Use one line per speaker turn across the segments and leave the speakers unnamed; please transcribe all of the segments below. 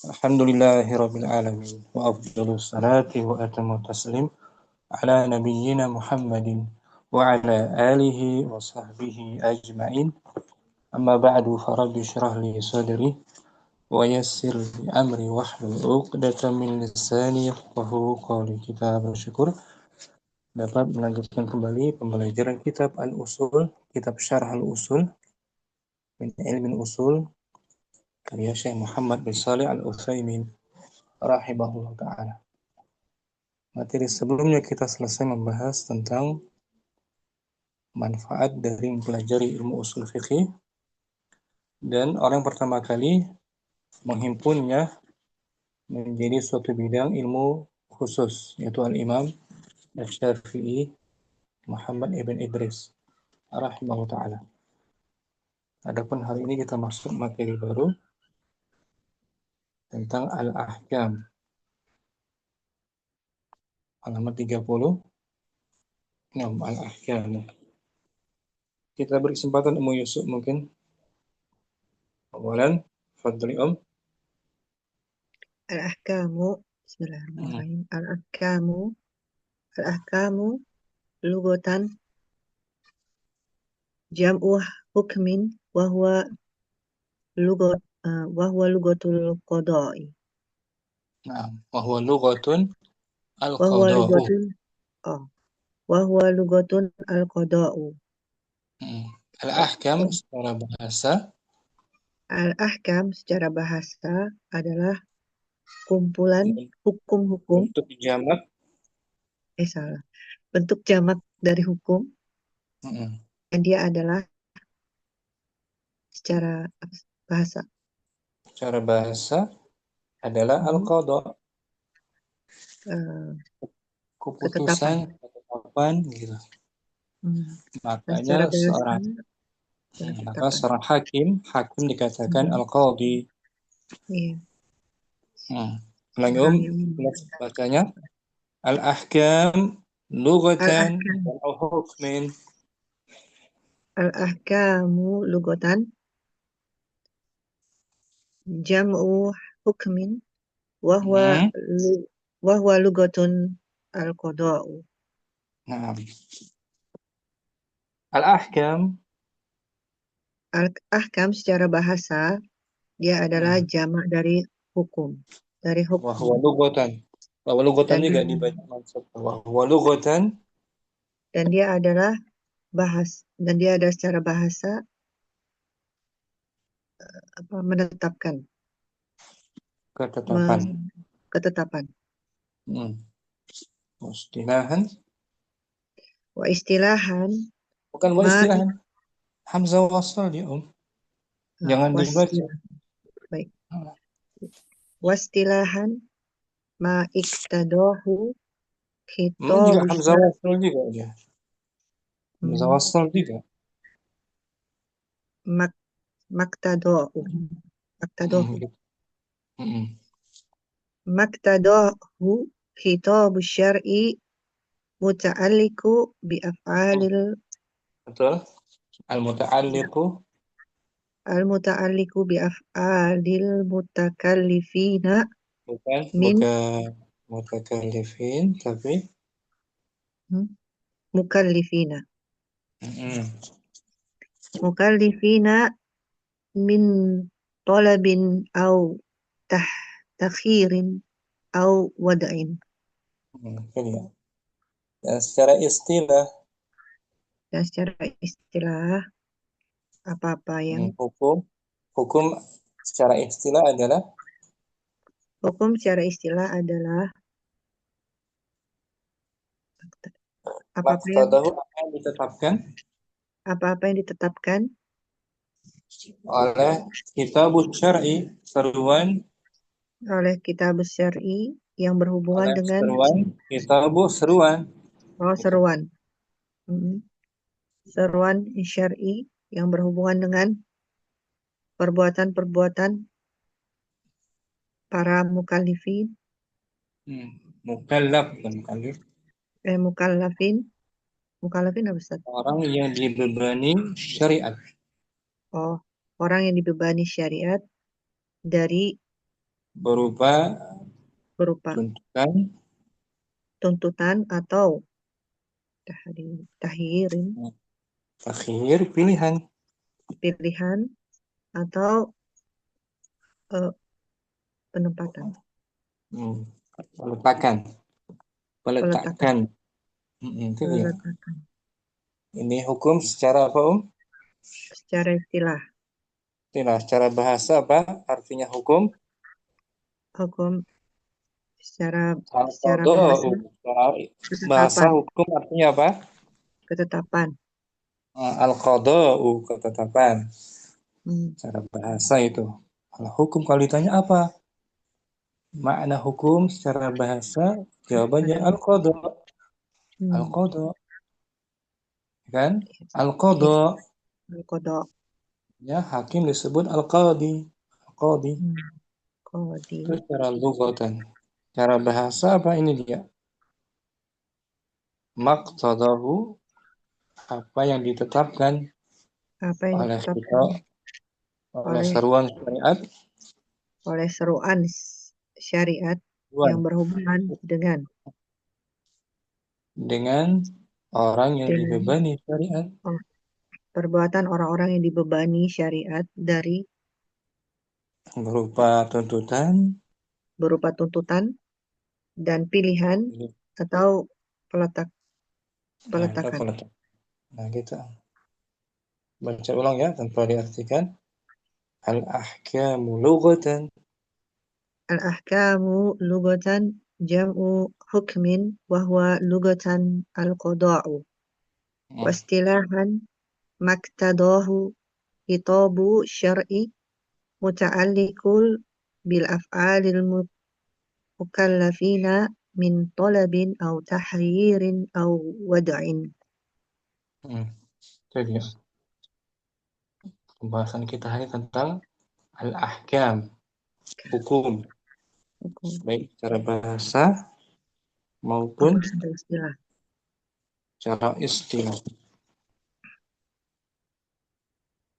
Alhamdulillahirabbil alamin wa afdhalus salati wa atammu taslim ala nabiyyina Muhammadin wa ala alihi wa sahbihi ajma'in. Amma ba'du, farabbi shrah li sadri wa yassir li amri wahlul 'uqdatam min lisani yafqahu qawli. Kita bersyukur dapat melanjutkan kembali pembelajaran kitab Al-Usul, kitab Syarh Al-Usul min ilmin usul karya Syekh Muhammad bin Shalih Al-Utsaimin rahimahullah ta'ala. Materi sebelumnya kita selesai membahas tentang manfaat dari mempelajari ilmu usul fikih, dan orang pertama kali menghimpunnya menjadi suatu bidang ilmu khusus, yaitu Al-Imam Asy-Syafi'i Muhammad ibn Idris rahimahullah ta'ala. Adapun hari ini kita masuk materi baru tentang Al-Ahkam, halaman 30. Al-Ahkam. Kita beri kesempatan Ummu Yusuf mungkin. Awalan, fadli
Al-ahkamu, bismillahirrahmanirrahim. Al-ahkamu lugatan jam'u hukmin wa huwa lugatul qada'i.
Nah, wa huwa lughatun
Wa huwa
al-qada'u.
lugatun al-qada'u.
Al-ahkam secara bahasa.
Al-ahkam secara bahasa adalah kumpulan hukum-hukum.
Bentuk jamak.
Bentuk jamak dari hukum. Dan dia adalah secara bahasa.
Secara bahasa adalah al-qada'. Keputusan, ketetapan gitu. Makanya seorang hakim dikatakan al-qadi.
Iya.
Ulangi bacanya. Al-ahkam lughatan wa hukmin.
Al-ahkamu lugatan jam'u hukmin wa huwa lugatun al-qada'u.
Nah,
Al-ahkam secara bahasa dia adalah jamak dari hukum, dari hukum.
Wa huwa lughatan. Wa lughatan juga dibaca mansub. Wa huwa lughatan.
Dan dia adalah secara bahasa menetapkan. Ketetapan. Wa istilahan.
Bukan wa istilahan. Hamzah wasal dia, Jangan dibaca.
Baik. Wastilahan ma iktadahu khitabu
juga hamzah wasal juga dia. Hamzah wasal juga.
Maktadahu. Maktadahu khitabu syar'i muta'alliqu bi af'alil.
Betul. Al-muta'alliqu
bi af'alil mutakallifina.
Bukan mutakallifin, tapi
mukallifina. Mukallifina min talabin au takhirin au wada'in.
Dan secara
istilah apa-apa yang
hukum secara istilah adalah apa-apa yang ditetapkan oleh kitab
syar'i yang berhubungan dengan seruan syar'i yang berhubungan dengan perbuatan-perbuatan para mukallafin. Mukallafin apa Ustaz?
Orang yang dibebani syariat.
Orang yang dibebani syariat dari
berupa
berupa
tuntutan,
tuntutan atau tahyirin,
takhir, pilihan.
pilihan atau eh, penempatan,
Hmm. Peletakan,
peletakan,
peletakan. Itu dia.
peletakan.
Ini hukum secara apa,
Secara istilah,
Nah, secara bahasa apa? Artinya hukum.
hukum secara secara
Al-qada'u.
bahasa
Secara bahasa
ketetapan,
hukum artinya apa?
ketetapan.
Al-qada'u, ketetapan.
Hmm.
Secara bahasa itu. Kalau hukum kalau ditanya apa? Makna hukum secara bahasa, jawabannya
Secara
al-qada'.
hmm.
Al-qada', kan?
Ya,
Al-qada'.
kodok.
Ya, hakim disebut al-qadi. Al-qadi.
Hmm. Kodi.
Itu secara lugatan. Cara bahasa apa ini dia? Maqtadahu, apa yang ditetapkan
Apa yang
oleh kita,
ditetapkan
oleh
oleh
seruan syariat,
seruan syariat yang
seruan
berhubungan
dengan orang yang
dengan
dibebani syariat,
oh, perbuatan orang-orang yang dibebani syariat dari
berupa tuntutan,
berupa tuntutan dan pilihan atau peletak
nah, itu
peletakan.
peletak. Nah, gitu. Baca ulang ya, tanpa diartikan. Al-ahkamu lughatan.
Al-ahkamu lugatan jam'u hukmin wa huwa lugatan al-qada'u wa
Hmm,
istilahan maktadahu khitabu syar'i muta'alliqul bil af'alil mukallafina min talabin au tahririn au wad'in.
hmm. Itu dia. Pembahasan kita hari tentang al-ahkam, hukum,
Hukum.
baik secara bahasa maupun
Apa secara istilah?
secara istilah.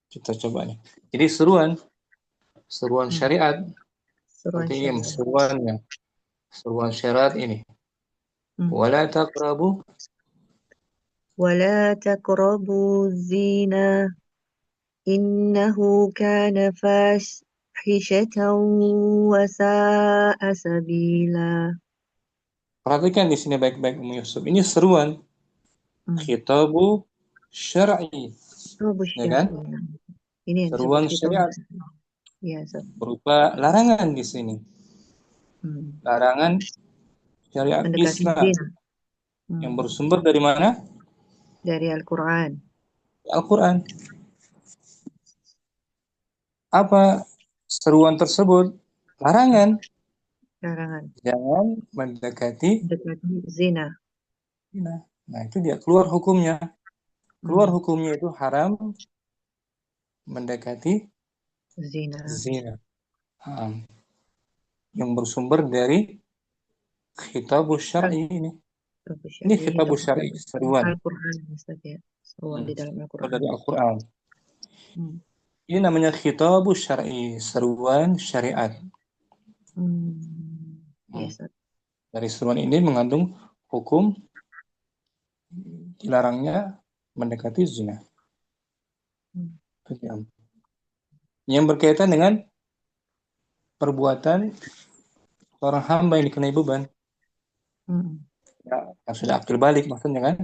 Kita coba nih. Jadi seruan
Hmm.
syariat.
Seruan
Artinya
syariat.
seruannya, seruan syariat ini.
Hmm.
Wala taqrabu,
Wala taqrabu zina innahu kana fahishatan wa sa'a sabila.
perhatikan di sini baik-baik Ummu Yusuf. Ini seruan
Hmm.
khitabu syar'i,
Khitabu
ya kan?
syar'i. Ini yang disebut
Seruan
khitabu
syariat
syar'i. Ya, Sob.
berupa larangan di sini.
Hmm.
Larangan syariat
Mendekati
Islam
zina.
yang
Hmm.
bersumber dari mana?
Dari Al-Quran.
Al-Qur'an. Apa seruan tersebut? Larangan.
Larangan.
Jangan mendekati
Mendekati zina.
zina. Nah, itu dia keluar hukumnya. Keluar
Hmm.
hukumnya itu haram mendekati
Zina.
zina. Yang bersumber dari khitabus
Al-
syar'i ini.
Khitabu
Ini
syar'i.
khitabus syar'i, seruan.
Al-Quran. Ustaz, ya. Seruan di dalam
Seruan
Al-Quran.
dari Al-Quran.
Hmm.
Ini namanya khitabus syar'i, seruan syariat.
Hmm. Ya,
Hmm.
Ustaz.
Dari seruan ini mengandung hukum dilarangnya mendekati zina.
Hmm.
Yang berkaitan dengan perbuatan seorang hamba yang dikenai beban.
Hmm.
Ya, yang sudah akil balik maksudnya kan?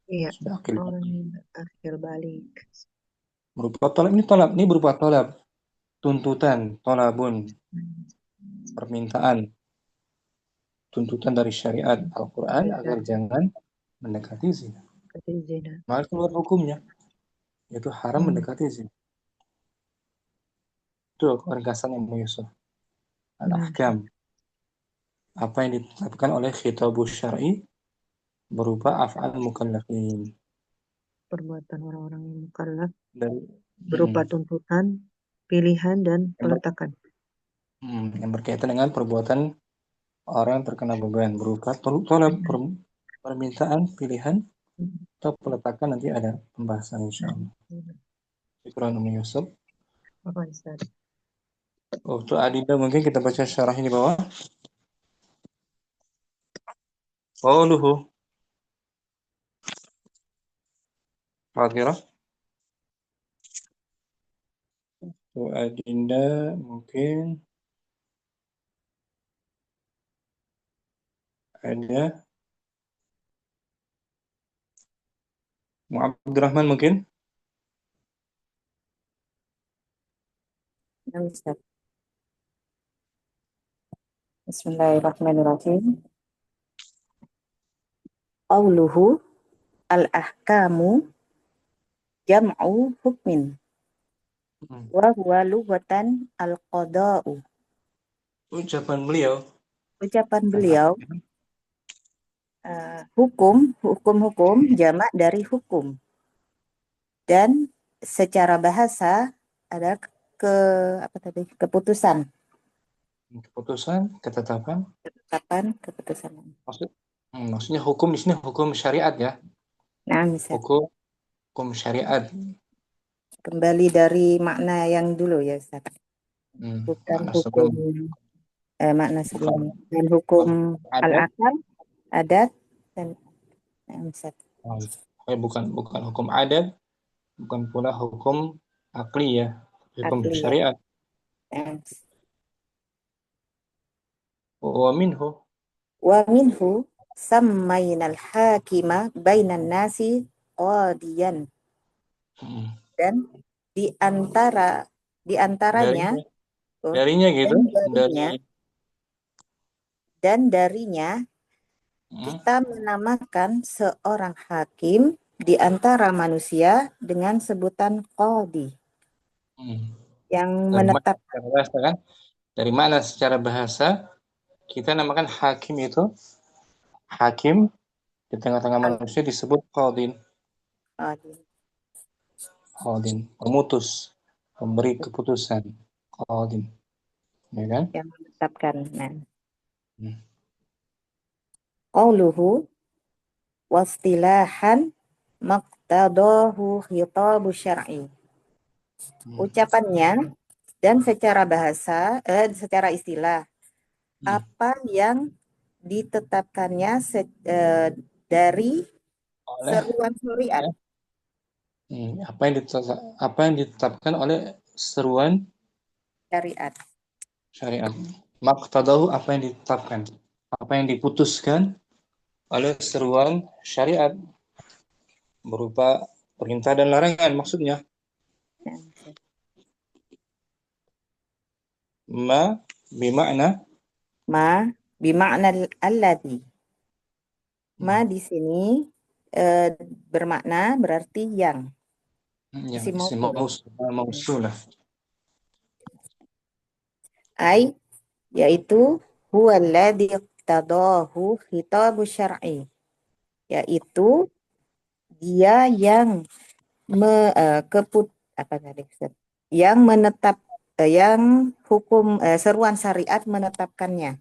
Iya.
Sudah akil
Orang
balik.
yang akhir balik.
Berupa tolab, ini berupa tolab. Tuntutan, tolabun,
Hmm.
permintaan, tuntutan dari syariat Al-Quran
Dari
agar
syariat.
jangan mendekati zina.
Dari zina.
Maka keluar hukumnya, yaitu haram
Hmm.
mendekati zina. Itu ringkasan yang Yusuf.
Hmm.
Al-Ahkam. Apa yang ditetapkan oleh khitabus syar'i berupa af'al mukallafin.
Perbuatan orang-orang yang mukallaf
Dari,
berupa tuntutan, pilihan, dan
yang, ber,
peletakan.
yang berkaitan dengan perbuatan orang yang terkena beban berupa tolab, permintaan, pilihan,
Hmm.
atau peletakan nanti ada pembahasan insya Allah.
Hmm.
Syukran Umi Yusuf.
Apa, Ustaz?
Untuk adinda mungkin kita baca syarahnya di bawah. Qauluhu. Al-Qirah. Untuk adinda mungkin ada Abdurrahman mungkin.
Ya, Ustaz. Bismillahirrahmanirrahim. Qauluhu al-ahkamu jam'u hukmin wa huwa lughatan al-qada'u.
Ucapan beliau.
Ucapan beliau hukum jamak dari hukum, dan secara bahasa ada keputusan,
Keputusan, ketetapan.
keputusan.
Maksudnya hukum di sini hukum syariat ya.
Nah, misal
Hukum syariat.
kembali dari makna yang dulu ya, Ustaz. Bukan
Makna
hukum makna sebelumnya. Dan hukum al-akal, adat, dan misal.
Bukan hukum adat, bukan pula hukum akli ya, hukum
Akli,
syariat.
ya. Wa minhu sammainal hakima bainan nasi qadiyan. Dan diantaranya darinya kita menamakan seorang hakim di antara manusia dengan sebutan qadi, yang menetapkan.
Dari mana secara bahasa kita namakan hakim itu, hakim di tengah-tengah manusia disebut qadin. Qadin, pemutus, pemberi keputusan. Qadin, ya kan?
Yang menetapkan. Nah. Qauluhu wastilahan maqtadahu khitabu syar'i. Ucapannya dan secara bahasa, secara istilah, apa yang ditetapkannya dari seruan syariat.
Apa yang ditetapkan oleh seruan syariat. Maqtadahu, apa yang ditetapkan, apa yang diputuskan oleh seruan syariat berupa perintah dan larangan maksudnya. Ma
bima'na alladhi. Ma di sini bermakna berarti yang. Isim mausulah. Yaitu huwa alladhi iqtadahu khitabu syar'i. Yaitu dia yang yang hukum seruan syariat menetapkannya.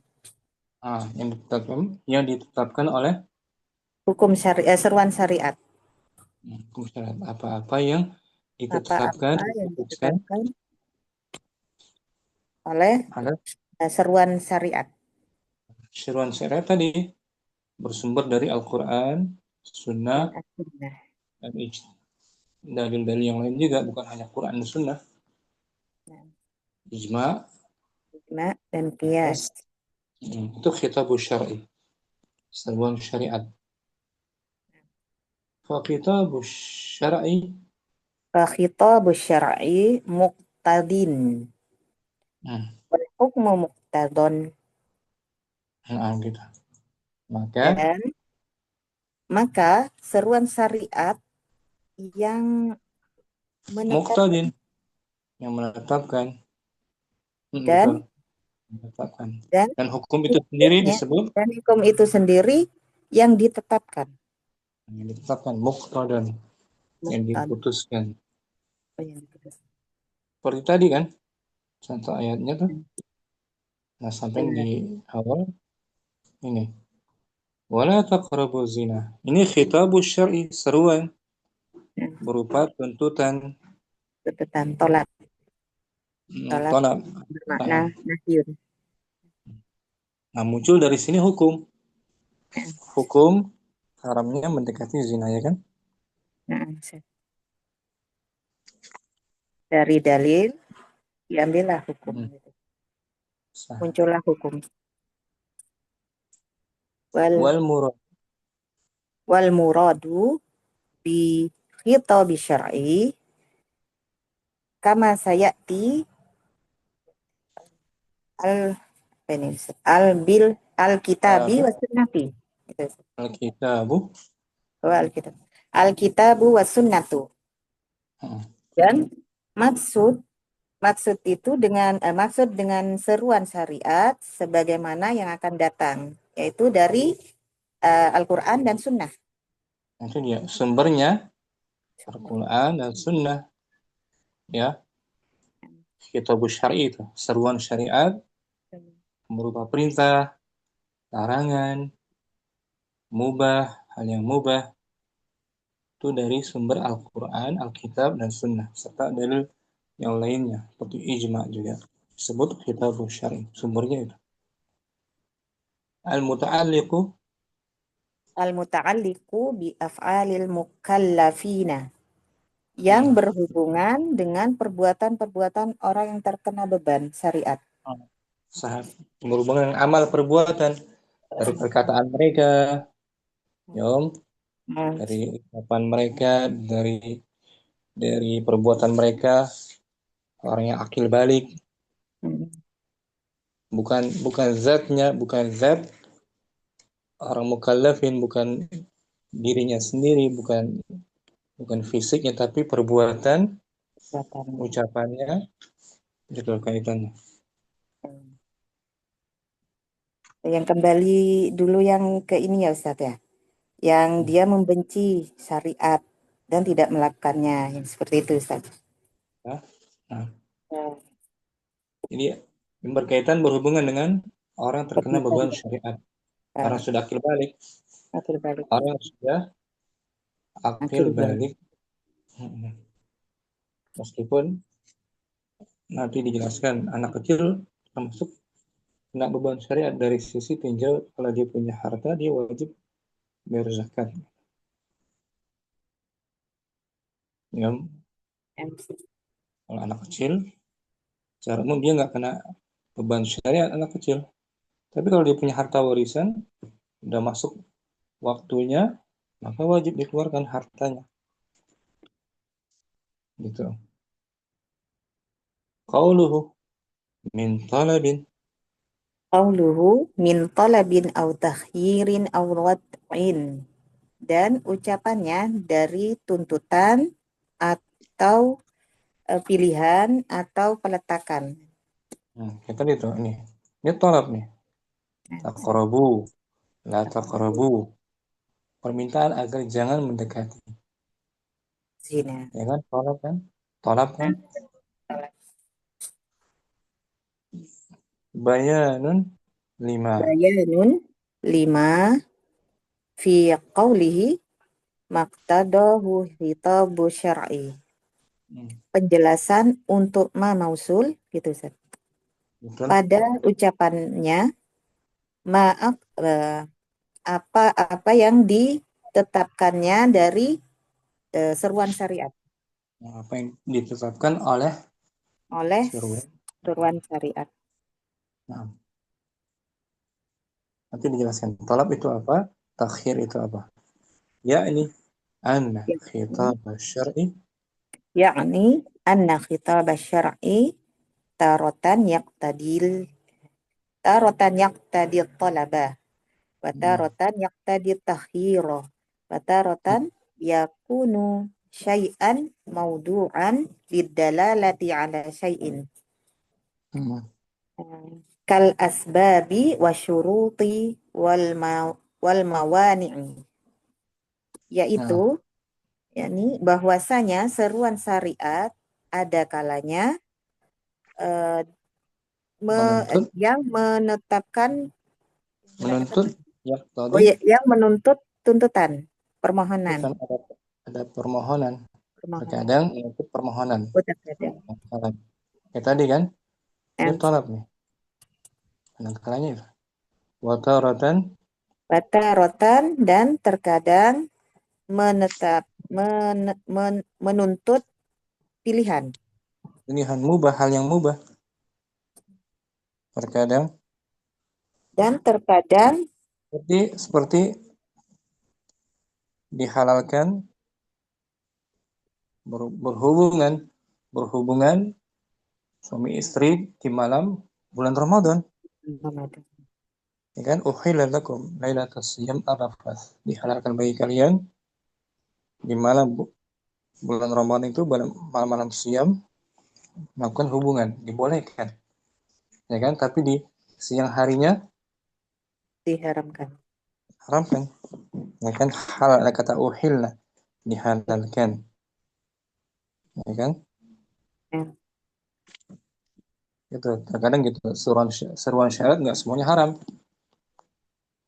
Yang ditetapkan oleh
hukum syariat, seruan syariat.
Hukum syariat, apa-apa yang ditetapkan oleh
seruan syariat.
Seruan syariat tadi bersumber dari Al-Quran, Sunnah, dan dalil-dalil yang lain juga, bukan hanya Quran dan Sunnah. Ijma
dan qiyas.
Itu khitabus syar'i, seruan syariat. Fa khitabus
syar'i muqtadin. Wal hukmu muqtadon.
Gitu.
Maka seruan syariat yang
menetapkan, dan hukum itu sendiri disebut,
dan hukum itu sendiri yang ditetapkan.
Muqtadan, yang diputuskan. Seperti tadi kan contoh ayatnya tuh. Nah, sampai di awal ini, wala taqrabu zina. Ini khitabus syar'i, seruan berupa tuntutan,
tolak. bermakna nahyun.
Nah, muncul dari sini hukum.
Nah,
Hukum haramnya mendekati zina, ya kan?
nah, dari dalil diambillah hukum.
Sah.
Muncullah hukum.
Wal murad.
Wal muradu bi khitab syar'i kama sayati al ini al bil al kitabi was sunnati. Gitu.
Al-kitabu.
Al kitab. Al kitabu was sunnatu. Dan maksud itu maksud dengan seruan syariat sebagaimana yang akan datang, yaitu dari Al-Quran dan Sunnah.
Itu dia sumbernya Al-Quran dan Sunnah, ya. Kitabus syar'i itu seruan syariat berupa perintah, larangan, mubah, hal yang mubah itu dari sumber Al-Quran, Alkitab dan Sunnah serta dalil yang lainnya seperti ijma juga disebut kitabus syar'i, sumbernya itu. Al-muta'alliqu
Bi af'alil mukallafina, yang berhubungan dengan perbuatan-perbuatan orang yang terkena beban syariat.
berhubungan dengan amal perbuatan dari perkataan mereka, dari ucapan mereka, dari perbuatan mereka, orang yang akil balik. Bukan zatnya, bukan zat orang mukallafin, bukan dirinya sendiri, bukan fisiknya, tapi perbuatan, ucapannya, itu kaitannya.
Yang kembali dulu yang ke ini ya Ustaz ya, yang dia membenci syariat dan tidak melakukannya, yang seperti itu Ustaz.
Nah. Ini berkaitan berhubungan dengan orang terkena beban syariat. Orang sudah akil balik. Orang sudah akil balik. Meskipun nanti dijelaskan anak kecil termasuk kena beban syariat dari sisi tinjau, kalau dia punya harta dia wajib bayar zakat. Ya. Kalau anak kecil secara umum dia nggak kena beban syariat, anak kecil. Tapi kalau dia punya harta warisan, udah masuk waktunya, maka wajib dikeluarkan hartanya. Gitu. Qauluhu min talabin.
Qauluhu min talabin au takhyirin au wad'in. Dan ucapannya dari tuntutan atau pilihan atau peletakan.
Kita itu ini talab nih. Taqrabu, la taqrabu. Permintaan agar jangan mendekati.
Zina.
Ya kan, talab kan? Talab kan? Bayanun 5.
Bayanun 5 fi qawlihi maqtadahu khitabu syar'i. Penjelasan untuk ma mausul gitu Ustaz. Pada ucapannya maaf apa yang ditetapkannya dari seruan syariat.
Apa yang ditetapkan oleh
seruan syariat.
Nah. Nanti dijelaskan. Talab itu apa? Takhir itu apa? Yakni anna khitab syar'i.
Yakni anna khitab syar'i taratan yaqtadi talaba wa taratan yaqtadi takhira wa taratan yakunu syai'an mawdu'an lidalalati ala syai'in kal asbabi wa syuruti wal mawani'i, yaitu yakni bahwasanya seruan syariat ada kalanya yang menetapkan yang menuntut tuntutan permohonan.
Ada permohonan. Terkadang menuntut permohonan. Kayak tadi kan, Ini
Nah,
talab nih. Penangkalannya itu. Wataratan
rotan dan terkadang menetap menuntut pilihan
pilihan mubah, hal yang mubah. Terkadang
dan terkadang
seperti dihalalkan berhubungan suami istri di malam bulan Ramadan. Ya kan? Uhilla lakum lailatas siyam arafas. Dihalalkan bagi kalian di malam bulan Ramadan itu malam-malam siam melakukan hubungan, dibolehkan. Ya kan? Tapi di siang harinya
diharamkan.
haramkan. Ya kan? Halal, ada kata uhilla, dihalalkan. Ya kan?
Ya.
Gitu. Terkadang gitu, seruan syarat nggak semuanya haram,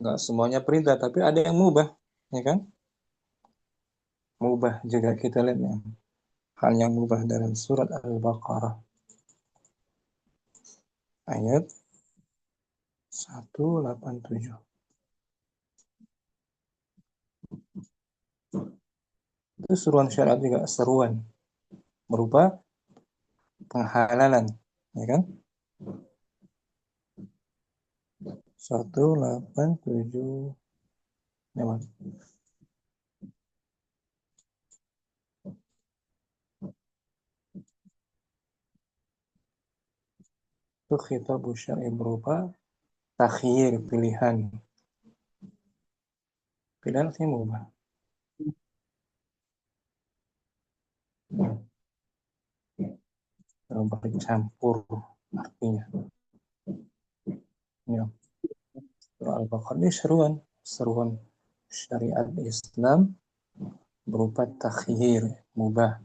nggak semuanya perintah, tapi ada yang mubah, ya kan? Mubah juga kita lihat ya. Hal yang mubah dalam surat Al-Baqarah ayat 187. Itu seruan syariat juga, seruan berupa penghalalan, ya kan? 187 lewat. Itu khitab syar'i berupa takhir, pilihan. Pilihan sih mubah. Bercampur artinya. Ya. Surah Al-Baqarah ini seruan syariat Islam berupa takhir, mubah.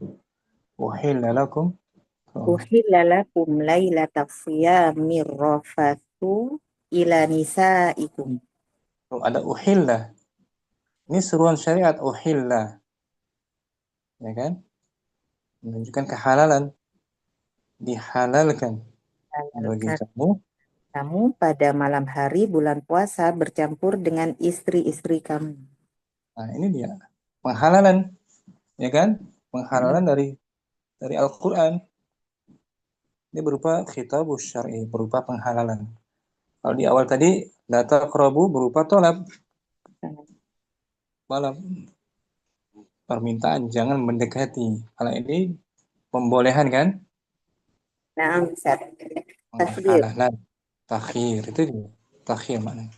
Uhilla lakum.
Uhilla lakum lailata siyamir rafathu ila nisaikum.
Ada uhilla. Ini seruan syariat uhilla, ya kan? Menunjukkan kehalalan, dihalalkan bagi
Halalkan
kamu.
kamu pada malam hari bulan puasa bercampur dengan istri-istri kamu.
Nah, ini dia penghalalan, ya kan?
Hmm.
Penghalalan dari Al-Qur'an. Ini berupa khitabus syar'i, berupa penghalalan. Kalau di awal tadi la taqrabu berupa tolab, malam permintaan jangan mendekati. Kalau ini pembolehan kan?
Nah, Ustaz. Tasbih.
Penghalalan, takhir itu dia. Takhir maknanya.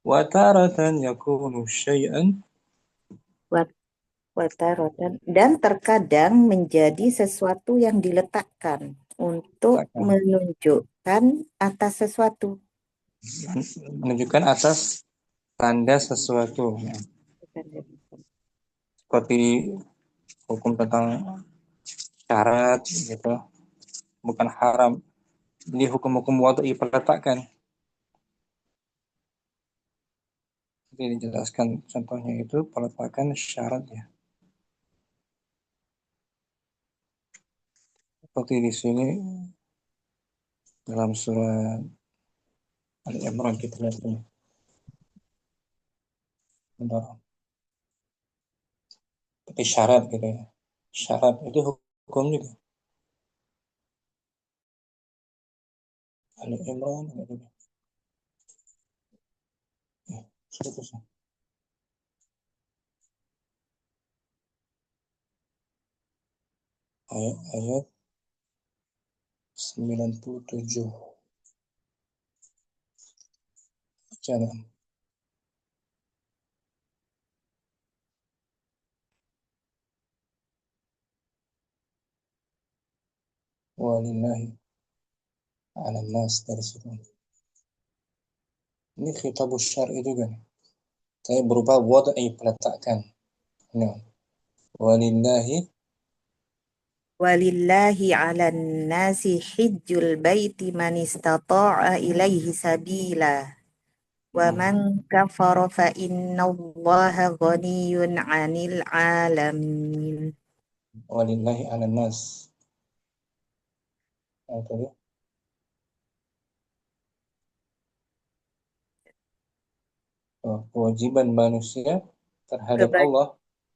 Wa taratan yakunu syai'an
Watarotan dan terkadang menjadi sesuatu yang diletakkan untuk
katakan,
menunjukkan atas sesuatu.
menunjukkan atas tanda sesuatu. Ya. Seperti hukum tentang syarat gitu, bukan haram. Ini hukum-hukum wad'i diletakkan. Jadi dijelaskan contohnya itu peletakan syarat ya. Seperti di sini dalam surat Ali Imran kita lihat ini. Bentar. Tapi syarat gitu ya. Syarat itu hukum juga. Ali Imran gitu. Ya, seterusnya. Ayat 97. Jangan. Walillahi ala nas dari situ. Ini khitabus syar'i juga nih. Tapi berupa wad'i peletakan. Nah, walillahi
Walillahi 'alan nasi hijjul baiti man istata'a ilaihi sabila. Wa man kafara fa innallaha ghaniyyun 'anil 'alamin.
walillahi ala nas. Nah, tadi. Kewajiban manusia terhadap
Keba-
Allah.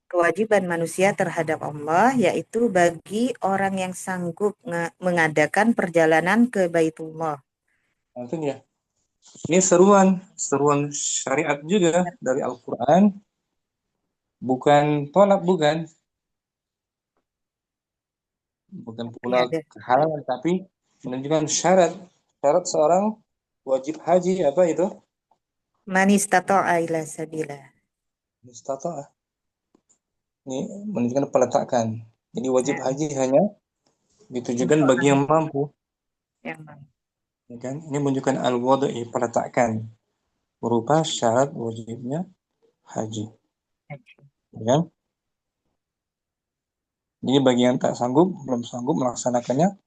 Kewajiban manusia terhadap Allah yaitu bagi orang yang sanggup mengadakan perjalanan ke Baitullah.
Nah, itu dia. Ini seruan syariat juga dari Al-Quran, bukan tolak, bukan pula
Ya, ada.
kehalangan, tapi menunjukkan syarat seorang wajib haji apa itu?
Man istata'a ila sabila.
Istata'ah. Ini menunjukkan peletakan. Jadi wajib
Nah,
haji hanya ditujukan
untuk
bagi
orang
yang mampu,
yang mampu.
ya kan? Ini menunjukkan al-wad'i, peletakan berupa syarat wajibnya haji, ya kan? Jadi bagi yang tak sanggup, belum sanggup melaksanakannya,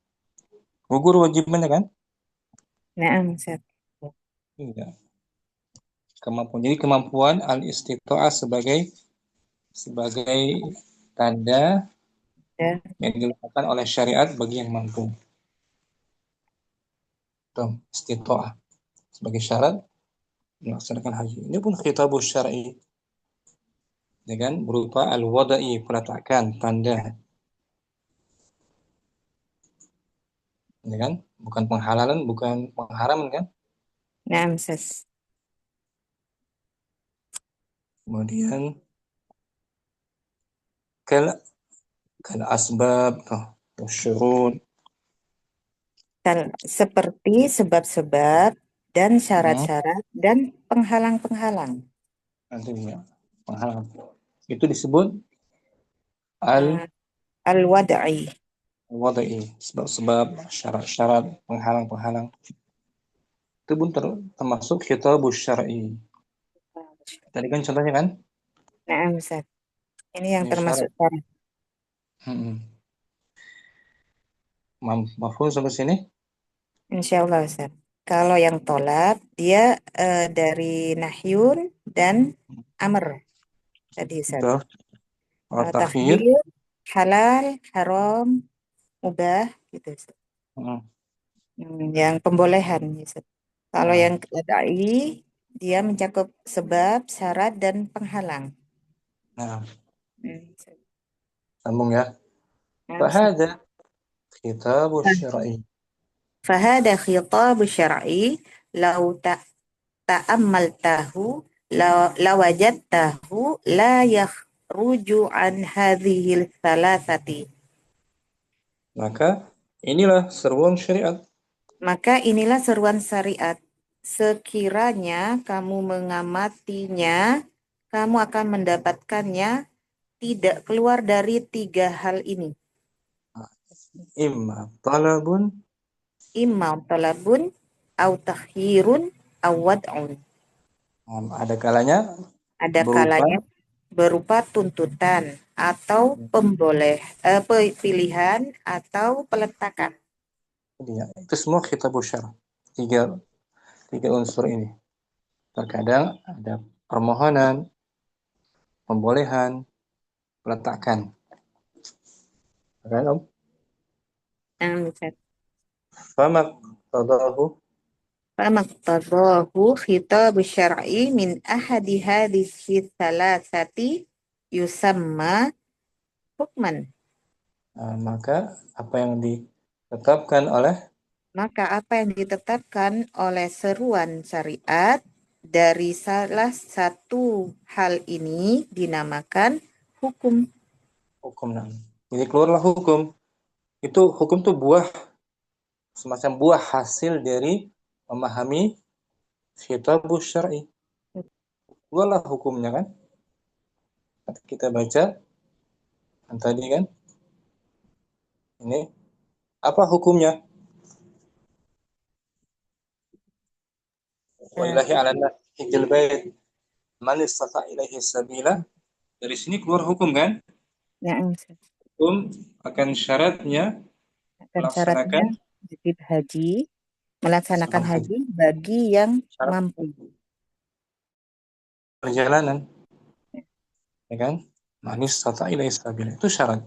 gugur wajibnya kan?
Nah, Ustaz.
Iya. Kemampuan. Jadi kemampuan al-istita'ah sebagai tanda
Ya.
yang dilakukan oleh syariat bagi yang mampu. Tuh, istita'ah sebagai syarat melaksanakan haji. Ini pun khitabus syar'i, ya kan? Berupa al-wada'i, peletakan, tanda, ya kan? Bukan penghalalan, bukan pengharaman kan?
Nah, Ustaz.
Kemudian kal kal asbab, syurut,
Seperti sebab-sebab dan
hmm,
syarat-syarat dan penghalang-penghalang.
nanti ya, penghalang. Itu disebut
Ah, Al-wad'i.
al-wada'i, sebab-sebab, syarat-syarat, penghalang-penghalang. Itu pun termasuk khitabus syar'i. Tadi kan contohnya kan?
Nah, Ustaz. Ini yang
Ini
termasuk
syarat.
syarat.
Hmm. Mafhum sampai sini?
Insya Allah, Ustaz. Kalau yang tolak, dia dari nahyun dan amr tadi, Ustaz.
Betul. Kalau
Kalau
takhir,
takhir, halal, haram, mubah, gitu, Ustaz.
hmm,
Yang pembolehan, Ustaz. Kalau
nah,
yang kedai, dia mencakup sebab, syarat, dan penghalang.
nah,
Ustaz.
sambung ya.
Nah, Ustaz.
Fahada khitabus syar'i.
فهذا خطاب شرعي لو تأملته لوجدته لا يخرج عن هذه الثلاثة.
Maka inilah seruan syariat.
Maka inilah seruan syariat. Sekiranya kamu mengamatinya, kamu akan mendapatkannya tidak keluar dari tiga hal ini.
Imma talabun,
Imma talabun, au takhirun, au wad'un.
ada kalanya
Ada
berupa,
kalanya berupa tuntutan atau pilihan atau peletakan.
ya, itu semua khitabus syar'. Tiga, tiga unsur ini. Terkadang ada permohonan, pembolehan, peletakan. Kan, Om?
Ustaz.
Famak tadahu,
Famaktadahu khitab syar'i min ahadi hadhihi thalathati yusamma hukman.
maka apa yang ditetapkan oleh
Maka apa yang ditetapkan oleh seruan syariat dari salah satu hal ini dinamakan hukum.
hukum. Nah, jadi keluarlah hukum. Itu hukum tuh buah, semacam buah hasil dari memahami khitabus syar'i. Keluarlah hukumnya kan. Kita baca yang tadi kan. Ini apa hukumnya? Walillahi 'alan nas hijjal bait man istata ilaihi sabila. Dari sini keluar hukum kan?
Ya,
Hukum akan syaratnya
dan syaratnya
melaksanakan
wajib haji, melaksanakan
semampu
haji bagi yang
syarat
mampu.
perjalanan, ya kan? Man istata ilaihi sabila itu syarat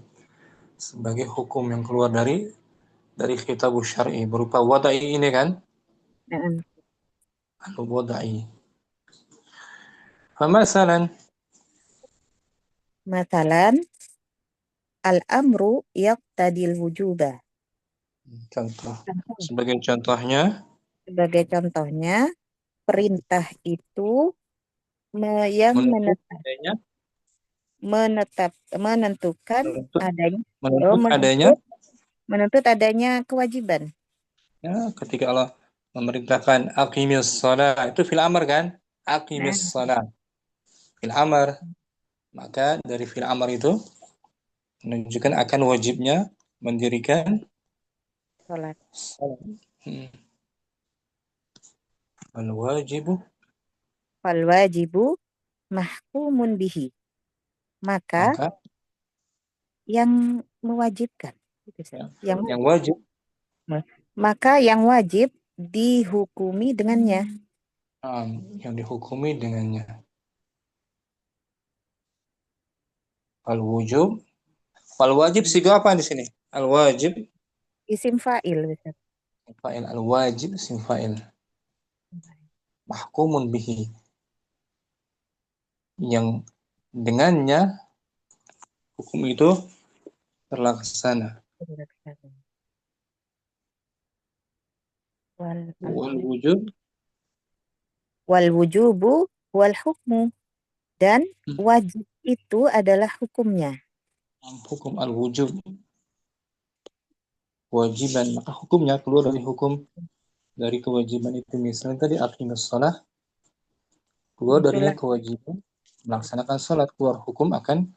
sebagai hukum yang keluar dari dari khitab syar'i berupa wada'i ini kan,
Na'am.
al-wada'i. Famasalan,
Masalan, al-amru yaqtadil wujuba.
contoh.
Contoh.
Sebagai contohnya,
Sebagai contohnya, perintah itu yang
menuntut adanya,
menentukan
menuntut,
adanya
menuntut adanya,
menuntut adanya kewajiban.
ya, ketika Allah memerintahkan aqimis shalah, itu fil amr kan? Aqimis
Nah,
shalah. Fil amr. Maka dari fil amr itu menunjukkan akan wajibnya mendirikan
sholat.
salat. Al-wajibu,
Fal wajibu mahkumun bihi. Maka
maka
yang mewajibkan. Gitu, Ustaz.
ya, yang wajib,
Maka yang wajib dihukumi dengannya.
yang dihukumi dengannya. Al-wujub, wajib siga apa di sini? Al-wajib,
Isim fa'il. Ustaz.
fa'il, al-wajib sim fa'il. Mahkumun bihi, yang dengannya hukum itu terlaksana. Wal wujub,
Wal wujubu wal hukmu. Dan wajib itu adalah hukumnya.
hukum al-wujub kewajiban, maka hukumnya keluar dari hukum dari kewajiban itu. Misalnya tadi aqimus shalah, keluar darinya
Itulah
kewajiban melaksanakan salat, keluar hukum akan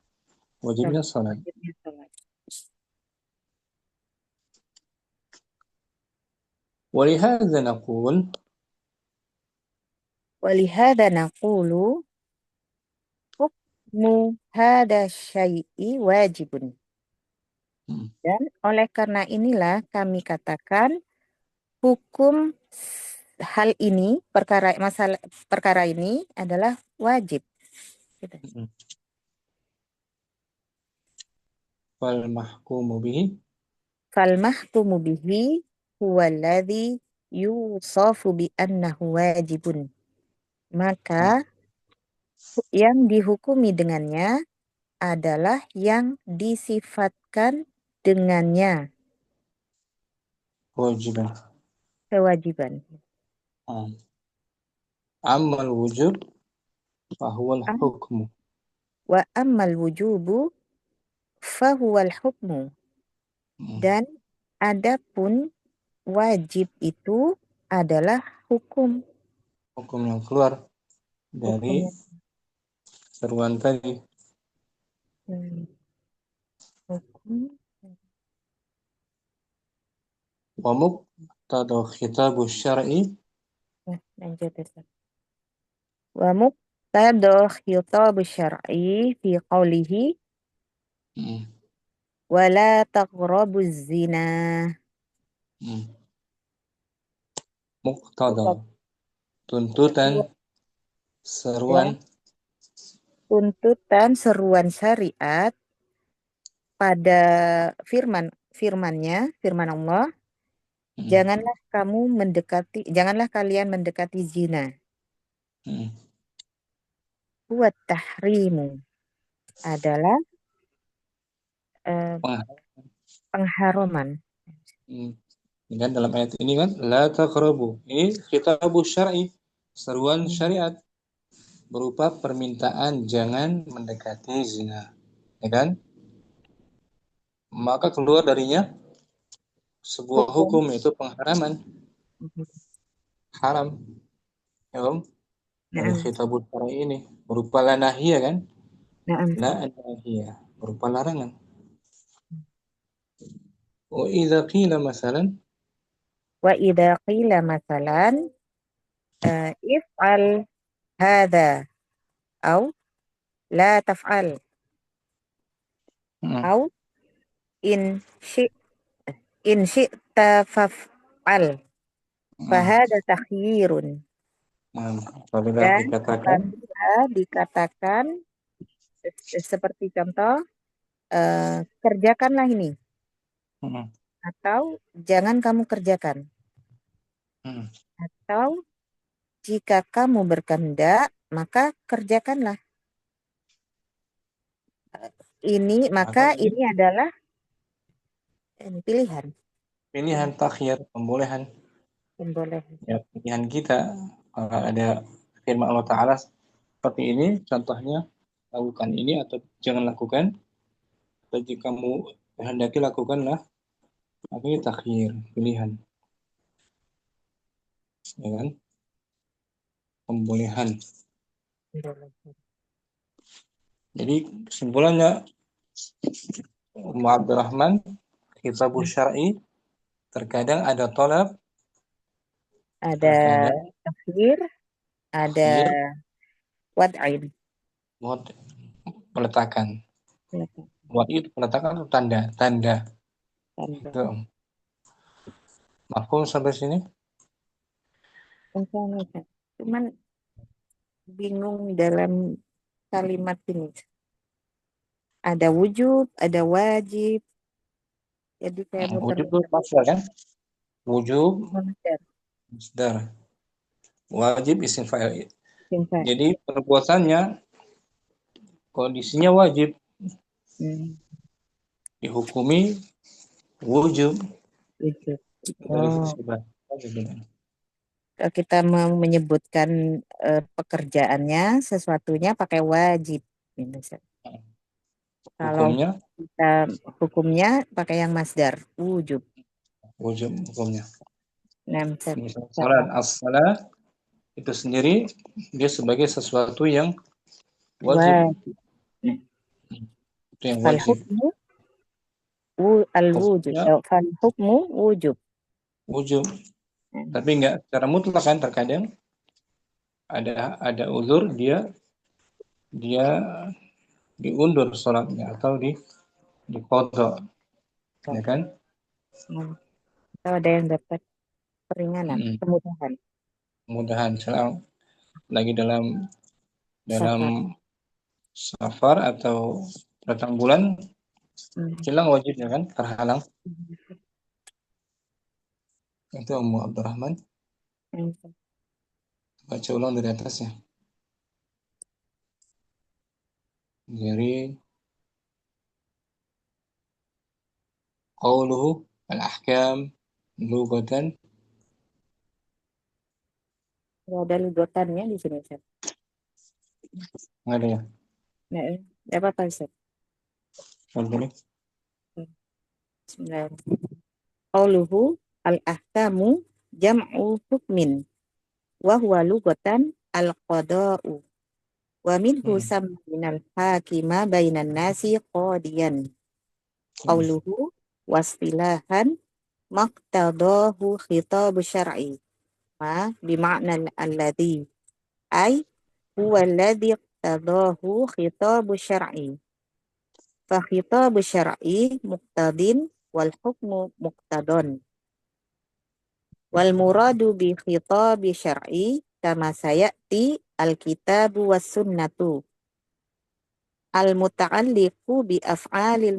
wajibnya salat.
wajibnya sholat.
Walihadza naqul,
Walihada naqulu hukmu hada syai'i wajibun. Dan oleh karena inilah kami katakan hukum hal ini, perkara ini adalah wajib. Gitu.
fal mahkumu bihi,
Fal mahkumu bihi huwa alladhi yusafu bi annahu wajibun. Maka yang dihukumi dengannya adalah yang disifatkan dengannya
kewajiban.
kewajiban.
Amal wujub fahuwal hukmu.
Wa ammal wujubu fahuwal hukmu. Dan adapun wajib itu adalah hukum.
Hukum yang keluar dari
Hukumnya.
seruan tadi.
Hukum.
Wa muqtada khitabu syar'i,
Lanjut Ustaz. Wa muqtada khitab syar'i fi qawlihi wala taqrabuz zina.
muqtada, tuntutan, seruan,
Tuntutan seruan syariat pada firman Allah, janganlah kalian mendekati zina. Buat tahrimu adalah pengharaman.
Dengan dalam ayat ini kan la taqrabu, ini khitabu syar'i, seruan syariat berupa permintaan jangan mendekati zina, ya kan? Maka keluar darinya sebuah hukum, yaitu pengharaman, haram, ya kan? Dari khitabul syar'i ini berupa la nahiyah kan? La nahiyah berupa larangan. Wa idza qila masalan,
If'al hadha au la taf'al au in syi'ta faf'al fahada takhyirun.
apabila
Dan
dikatakan
apabila dikatakan seperti contoh kerjakanlah ini Atau jangan kamu kerjakan.
Hmm.
Atau jika kamu berkehendak, maka kerjakanlah. Maka
Maka
ini adalah pilihan.
pilihan takhir, pembolehan.
Pembolehan.
Ya, pilihan kita. Kalau ada firman Allah Ta'ala seperti ini, contohnya lakukan ini atau jangan lakukan. Atau jika kamu hendaki lakukanlah, maka ini takhir, pilihan. Ya kan? Pembolehan. Jadi kesimpulannya, Abdurrahman, kitabul syar'i, terkadang ada tolab,
Ada
terkadang
takhir, ada
takhir,
wad'in.
buat peletakan. Buat itu peletakan itu tanda.
Tanda.
Itu. Mafhum sampai sini?
Cuman bingung dalam kalimat ini. Ada wujub, ada wajib. Jadi saya
Wujub itu
muter-muter.
masdar kan? Wujub,
Masdar.
masdar. Wajib isim fa'il.
Simpan.
Jadi perbuatannya kondisinya wajib, dihukumi wujub.
Wujub.
Sebagai sifat wajib.
Kalau kita mau menyebutkan pekerjaannya, sesuatunya pakai wajib. Kalau
Hukumnya
kita hukumnya pakai yang masdar, wujub.
wujub hukumnya.
Nah,
Misal salat, as-salat itu sendiri dia sebagai sesuatu yang wajib. Itu yang wajib.
Al-wujud. Fal-hukmu wujub.
Wujub. Tapi enggak secara mutlak kan, terkadang ada uzur dia diundur sholatnya atau diqadha. Ya kan?
Atau ada yang dapat keringanan, kemudahan.
Kemudahan misalnya lagi dalam safar atau datang bulan, hilang wajibnya kan, terhalang. Itu Ummu Abdurrahman. Baca ulang dari atasnya. Dari qauluhu al-ahkam lugatan.
Nggak ada lugotannya di sini, Ustaz.
Nggak ada ya?
Nggak apa-apa, Ustaz.
Boleh.
Bismillah. Qauluhu al-ahkamu jam'u hukmin wa huwa lugatan al-qada'u wa minhu samminal hakima bainan nasi qadiyan. Qauluhu wastilahan maqtadahu khitabu syar'i ma bima'na alladhi ay huwa alladhi iqtadahu khitabu syar'i fa khitabu syar'i muqtadin wal hukmu muqtadon wal muradu bi khitabi syar'i kama sayati al-kitabu was sunnatu al-muta'alliqu bi af'alil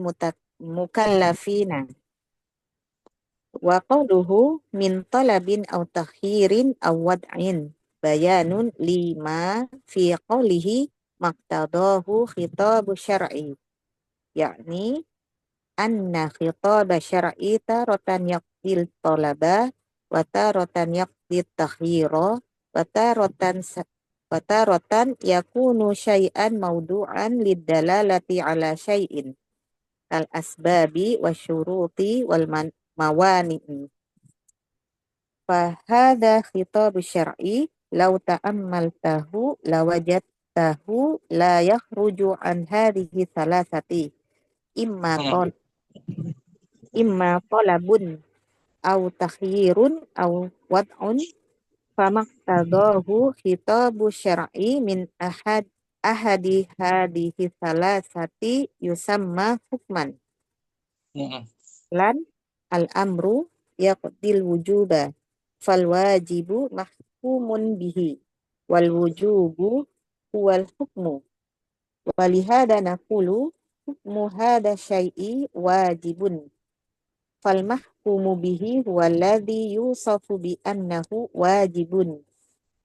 mukallafina wa qawluhu min talabin aw takhirin aw wad'in bayanun lima fi qawlihi maqtadahu khitabu syar'i yakni anna khitaba syar'i taratan yaqdil talaba wa taratan yaqdil takhira wa taratan yakunu syai'an mawdu'an lidalalati ala syai'in al asbabi wa syuruti wal mawani'i fahadha khitab syar'i law ta'ammaltahu lawajadtahu la yakhruju an hadhihi thalathati imma talabun aw takhyirun aw wad'un famaqtadahu khitabu syar'i min ahadi hadhihi thalathati yusamma hukman lan al-amru yaqdil wujuba fal wajibu mahkumun bihi wal wujubu huwal hukmu walihada naqulu hukmu hada syai'i wajibun fal mahkumu bihi huwa alladhi yusafu bi annahu wajibun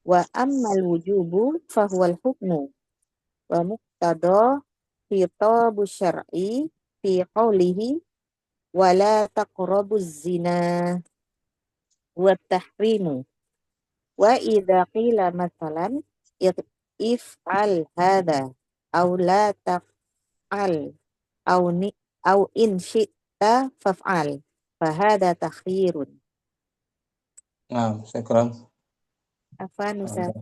wa ammal wujubu fahuwal hukmu wa muqtada khitabu syar'i fi qawlihi wala taqrabu zina wa tahrimu wa idza qila mathalan if'al hadha aw la taf'al aw ni aw in syi'ta faf'al fahada takhirun.
Nah, syukran.
Afan Ustaz.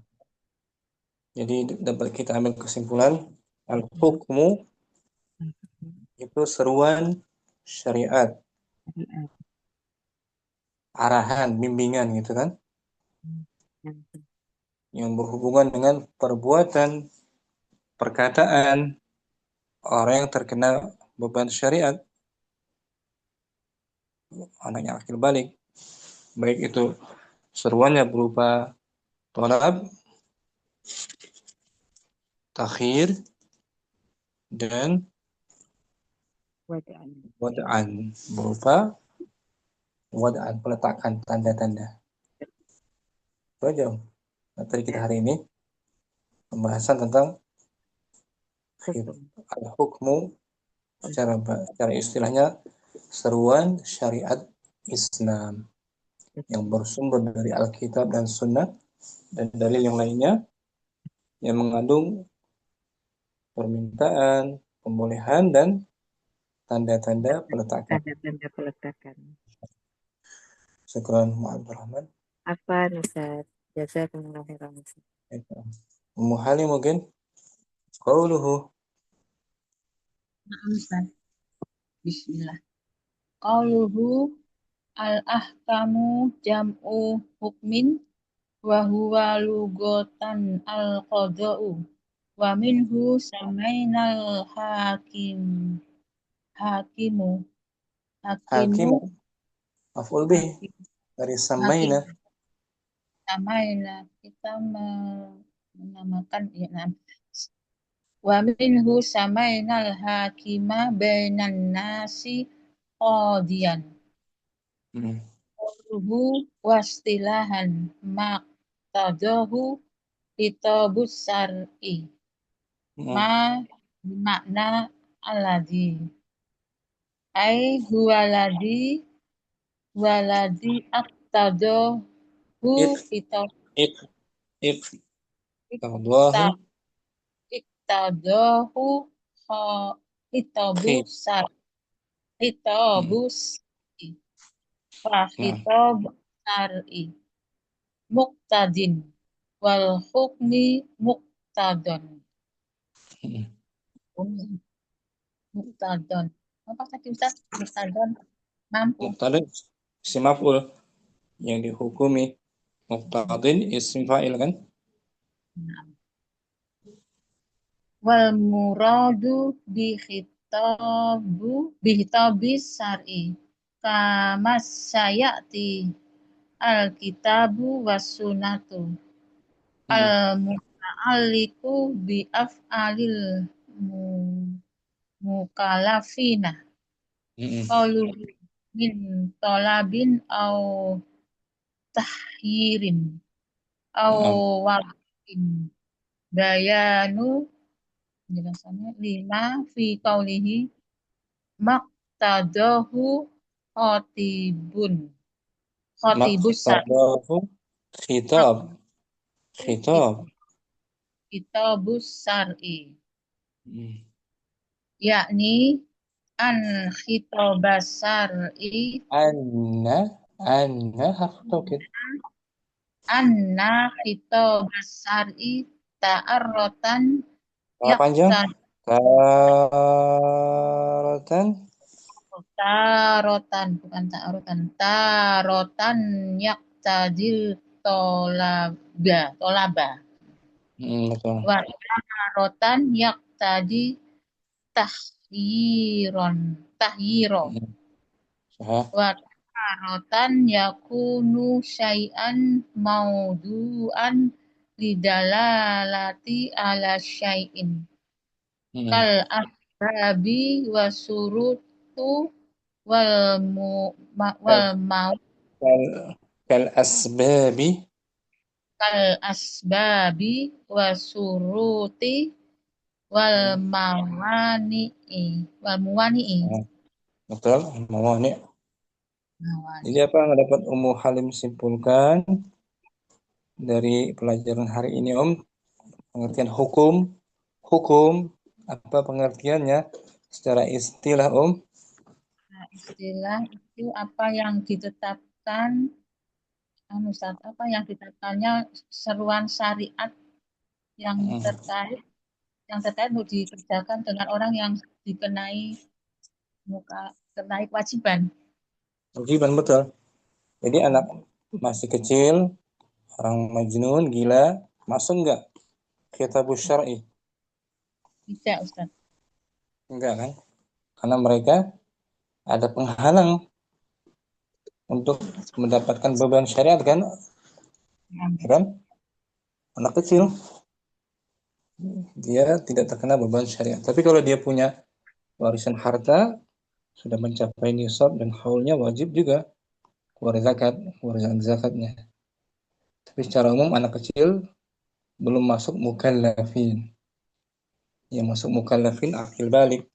Jadi dapat kita ambil kesimpulan al-hukmu itu seruan syariat, arahan, bimbingan gitu kan, yang berhubungan dengan perbuatan, perkataan orang yang terkena beban syariat, anaknya akil balik, baik itu seruannya berupa tolab, takhir, dan wada'an, berupa wada'an, peletakan tanda-tanda. Itu aja materi kita hari ini, pembahasan tentang al-hukmu secara istilahnya seruan syariat Islam yang bersumber dari Alkitab dan Sunnah dan dalil yang lainnya yang mengandung permintaan, pembolehan, dan tanda-tanda peletakan.
Tanda-tanda peletakan.
Syukran Mu'abdur Rahman.
Afan Ustaz. Jazakumullah khairan.
Ummu Halim mungkin qauluhu.
Ustaz. Bismillah. Qauluhu al-ahkamu jam'u hukmin wa huwa lugatan al-qada'u wa minhu samainal hakimu
Hakimu maf'ul bih dari samaina.
Samaina kita menamakan ya, wa minhu samainal hakima bainan nasi qadiyan. Qawluhu wastilahan maqtadahu kitabus syar'i ma makna alladhi ai huwaladhi waladi aqtadahu kitab
Iqtadahu
iktadahu kitabus syar'i wa kitab syar'i muqtadin wal hukmi muqtadon. Muqtadon. Apa tadi Ustaz? Muqtadon. Mampu.
Muqtadin isim maf'ul yang dihukumi. Muqtadin isim fa'il kan?
Wal muradu bihitabis syar'i kama sayati al-kitabu was sunnatu al-muta'alliqu bi af'alil mukallafina qalu min talabin au tahyirin au waqin bayanu penjelasannya lima fi qaulihi maqtadahu khatibus
khitab
kitabus syar'i yakni an khitabas syar'i
anna harf taukid
anna khitabas syar'i ta'arrotan
panjang
tarotan yaktadil tolaba
betul.
wa tarotan yaktadi tahyiro wa tarotan yakunu syai'an maudu'an lidalalati ala syai'in kal asbabi wa surutu wal mu wal mau
kal asbabi
kal asbabi wasuruti wal mawani'i wal muwani'i
betul mawani. Jadi apa yang dapat Ummu Halim simpulkan dari pelajaran hari ini pengertian hukum apa pengertiannya secara istilah
Nah, istilah itu apa yang ditetapkan Ustaz, apa yang ditetapkannya seruan syariat yang terkait untuk dikerjakan dengan orang yang dikenai kenai kewajiban.
kewajiban betul. Jadi anak masih kecil, orang majnun, gila, masuk nggak kitabus syar'i?
Tidak, Ustaz.
Enggak kan? Karena mereka ada penghalang untuk mendapatkan beban syariat kan? Ya kan? Anak kecil dia tidak terkena beban syariat. Tapi kalau dia punya warisan harta sudah mencapai nisab dan haulnya wajib juga keluar zakatnya. Tapi secara umum anak kecil belum masuk mukallafin. Yang masuk mukallafin akil balik.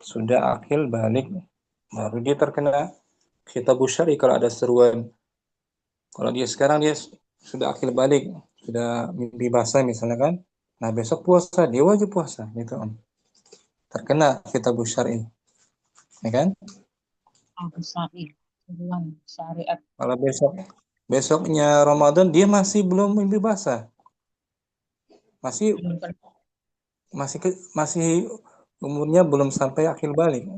Sudah akil balik baru dia terkena kitabus syar'i kalau ada seruan. Kalau dia sekarang dia sudah akil balik, sudah mimpi basah misalnya kan. Nah, besok puasa, dia wajib puasa gitu Terkena kitabus syar'i, ya kan?
Seruan syariat.
Kalau besoknya Ramadan dia masih belum mimpi basah. Masih masih umurnya belum sampai akil balik.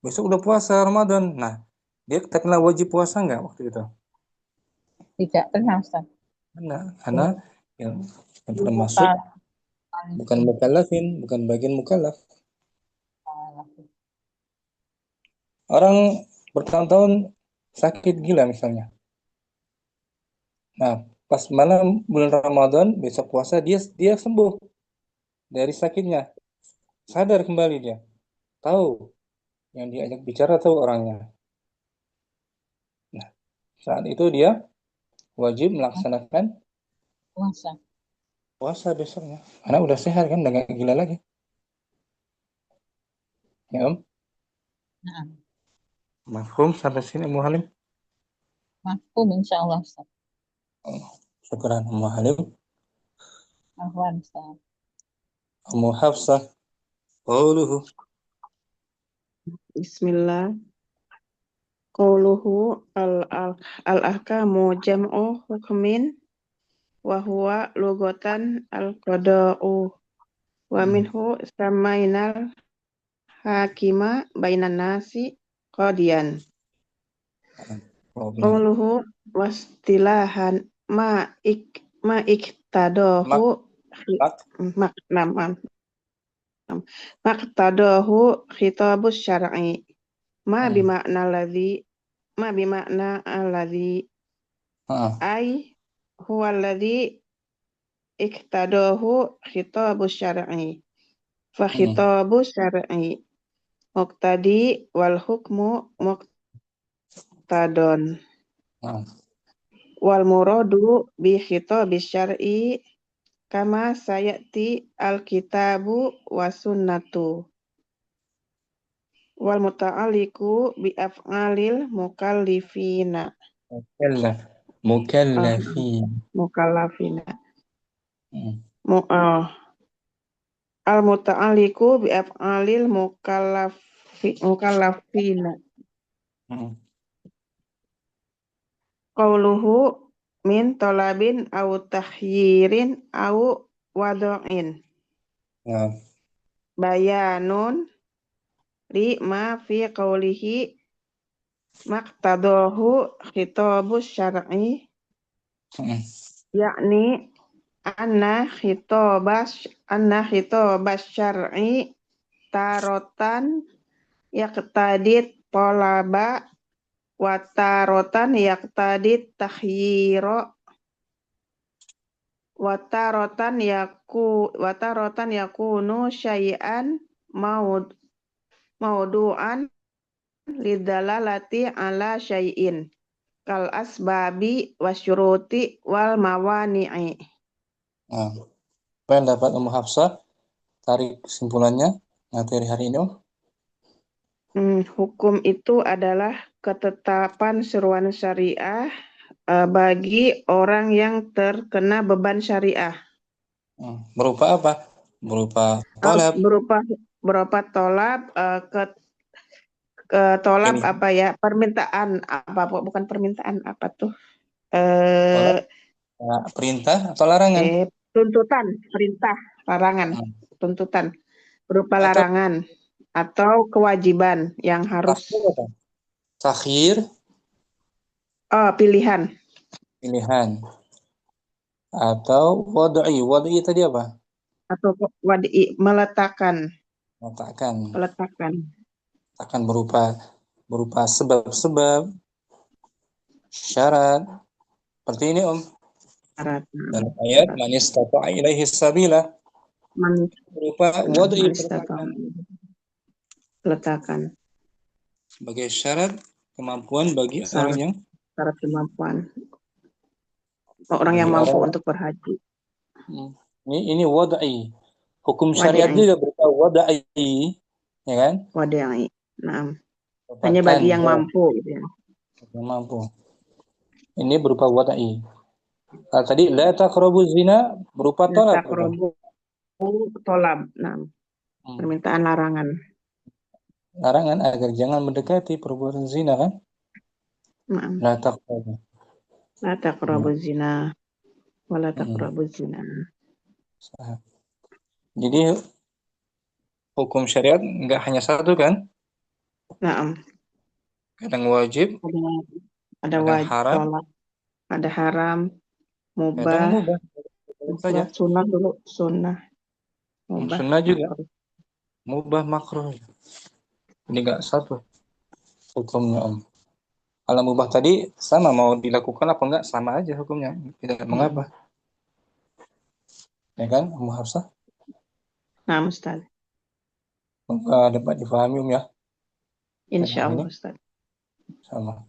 Besok udah puasa Ramadan. Nah, dia terkena wajib puasa nggak waktu itu?
Tidak kena, Ustaz.
Karena yang termasuk bukan mukallafin, bukan bagian mukallaf. Orang bertahun-tahun sakit gila misalnya. Nah, pas malam bulan Ramadan, besok puasa dia sembuh dari sakitnya. Sadar kembali dia. Tahu yang diajak bicara tahu orangnya. Nah, saat itu dia wajib melaksanakan puasa besoknya. Karena udah sehat kan, udah gak gila lagi. Ya, Om? Mafhum sampai sini, Ummu Halim?
Mafhum, insya Allah, Ustaz.
Syukuran, Ummu Halim.
Ahwan, Ustaz.
Ummu Hafsah. Qauluhu.
Bismillah. Qauluhu al-ahkamu jam'u hukmin wa huwa lugatan al-qada'u wa minhu samainal hakima bainan nasi qadiyan. Qauluhu wastilahan ma iktadahu maqtadahu khitabus syar'i ma bimakna alladhi ay huwa alladhi iktadahu khitabus syar'i fa khitabus syar'i muqtadi wal hukmu muqtadon wal muradu bi khitabis syar'i kama sayati al-kitabu wa sunnatu wal muta'alliqu bi af'alil mukallafina al muta'alliqu bi af'alil mukallafina qauluhu min talabin au takhyirin au wadu'in bayanun li ma fi qawlihi maqtadahu khitabus syar'i yakni anna khitabas syar'i tarotan yaqtadit talaba wa tarotan yaqtadit takhyira wa tarotan yakunu syai'an maudu'an lidalalati ala syai'in kal asbabi wasyuruti wal mawani'i.
Nah, apa yang dapat Ummu Hafsah? Tarik kesimpulannya materi hari ini, Om.
Hukum itu adalah ketetapan seruan syariah bagi orang yang terkena beban syariah.
Berupa apa? Berupa tolab.
Berupa tolab, tolab
Ini
apa ya? Permintaan apa? Bukan permintaan apa tuh?
tolab, perintah atau larangan?
Tuntutan, perintah, larangan, tuntutan berupa
Atau
larangan atau kewajiban yang harus.
takhir,
Pilihan.
Atau wad'i. Wad'i tadi apa?
Atau wadi, meletakkan.
Meletakkan berupa sebab-sebab, syarat. Seperti ini, Om.
Syarat.
Dalam ayat man istata'a ilaihi sabila berupa wad'i,
Letakkan
sebagai syarat kemampuan bagi orang yang
syarat kemampuan orang yang mampu untuk berhaji.
Ini wad'i. Hukum syariat juga berupa wad'i, ya kan?
Wad'i. Nah, hanya bagi yang mampu gitu ya.
Yang mampu. Ini berupa wad'i. Kalau tadi la taqrabu zina berupa tolab.
Tolab. Nah, permintaan larangan.
Larangan agar jangan mendekati perbuatan zina, kan? La taqrabu.
La taqrabu zina. Wala taqrabu zina.
Jadi hukum syariat enggak hanya satu, kan?
Nah,
Kadang wajib,
ada wajib,
haram,
tolak, ada haram, mubah,
kadang mubah saja.
Sunnah dulu, sunnah. Mubah,
sunnah juga. Mubah, makruh. Ini enggak satu hukumnya, Om. Kalau mubah tadi sama, mau dilakukan apa enggak sama aja hukumnya, tidak mengapa. Ya kan, Ummu Hafsah?
Nah, Ustaz.
Dapat difahami, Om, ya?
Insyaallah, Ustaz.
Sama.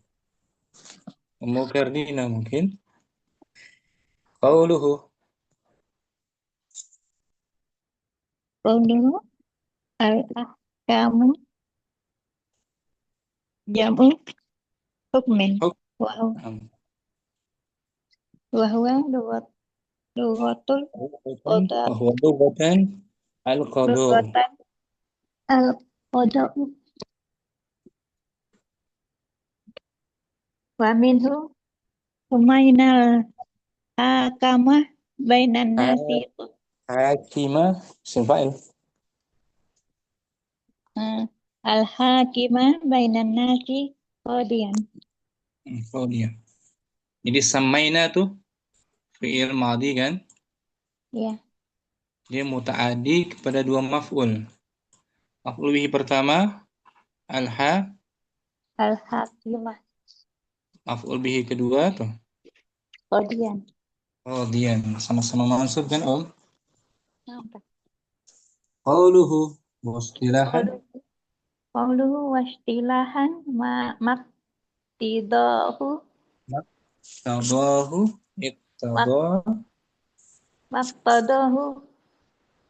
Ummu Ferdina mungkin. Qauluhu.
Qauluhu al-ahkamu jam'u hukmin wa huwa lughatul qada.
Wa huwa lughatan al-qada.
Lughatan al-qada. Wa minhu humainal hakamah bainan nasi.
Hakimah isim fa'il.
Al-hakimah bainan nasi qadiyan.
Qadiyan. Jadi samaina tuh fi'il madhi, kan?
Ya.
Dia muta'addi kepada dua maf'ul. Maf'ul bihi pertama
Al-hakimah.
Maf'ul bihi kedua tuh
Qadiyan.
qadiyan. Sama-sama mansub, kan, Om?
Nampak.
Qauluhu wastilahan.
Qauluhu wastilahan maktidahu. Maktadahu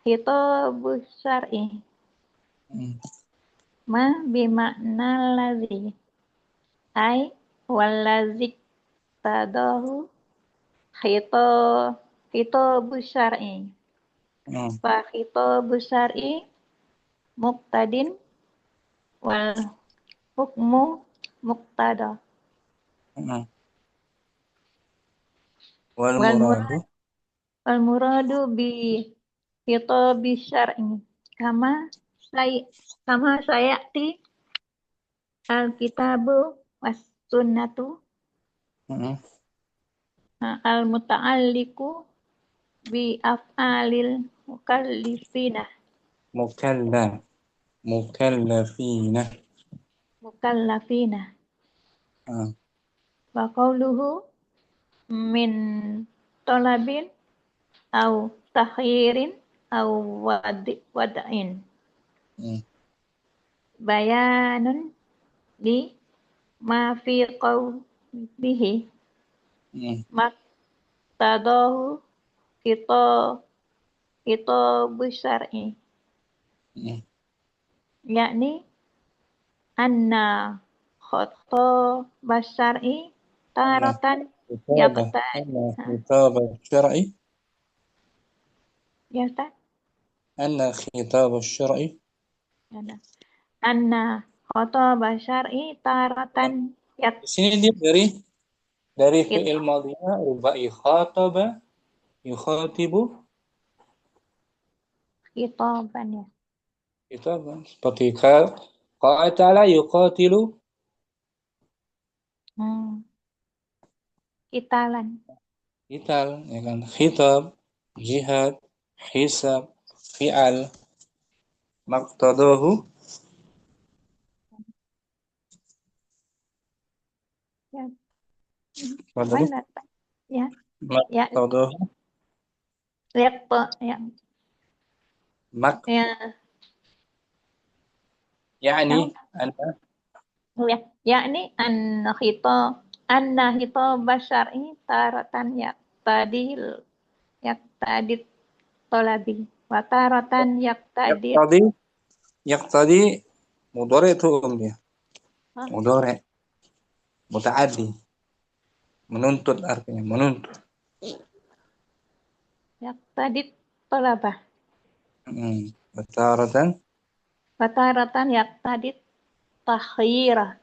khitabus syar'i. Ma bimakna ladzi. Ai waladzi tadahu khitabus syar'i. Fa khitabus syar'i muqtadin wal hukmu muqtada. Wal muradu bi khitabis syar'i kama sayati al-kitabu was sunnatu al muta'alliqu bi af'alil mukallafina. Wa qawluhu min talabin au takhirin au wad'in. Bayanun li ma fi qawlihi
Hmm.
maktadahu kita syar'i
Hmm.
yakni anna khoto syar'i
Anna
taratan
khitabah
yaqta
anna khitabah syar'i
ya Ustaz
anna khitabah syar'i
ada anna khoto syar'i taratan
di sini dia dari
yakit
fi'il madhinya rubai khataba yukhatibu
khitaban ya
itu seperti qatala yuqatilu
kitalan
qital ya kan khitab jihad hisab fi'al maqtadahu
ya
apa tadi
mana Pak? Ya ya
maqtadahu
lihat ya
mak
ya
yani
yang
anna
ya yakni anna hito syar'i taratan tadit tolabi wa taratan
yaqtadi yaqtadi mudhari itu dia mudhari mutaaddi menuntut artinya menuntut
tadit tolabah
Taratan
wa taratan tadit takhirah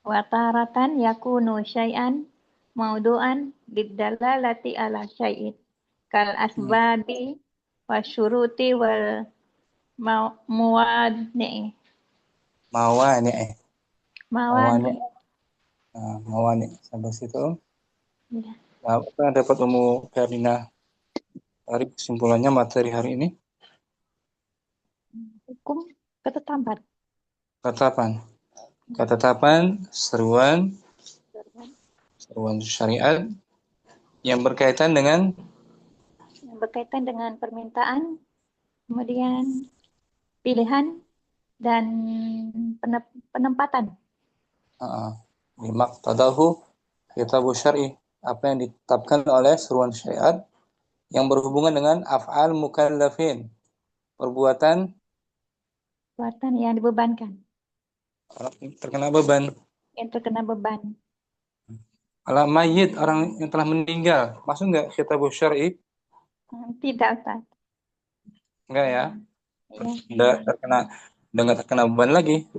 wa taratan yakunu syai'an maudu'an bidalalati ala syai'in kal asbabi wa syuruti wal muwadni
mawani
mawani
mawani sampai situ
ya.
nah, apa yang dapat Ummu Ferdina tarik kesimpulannya materi hari ini
Hukum ketetapan
ketetapan seruan syariat yang berkaitan dengan
yang berkaitan dengan permintaan, kemudian pilihan dan penempatan.
Maqtadahu Kitabu Syar'i apa yang ditetapkan oleh seruan syariat yang berhubungan dengan af'al mukallafin perbuatan
yang dibebankan,
terkena beban
yang terkena beban.
ala mayyit orang yang telah meninggal masuk nggak Kitabu Syar'i?
Tidak, Ustaz.
Enggak ya?
Ya.
Nggak terkena beban lagi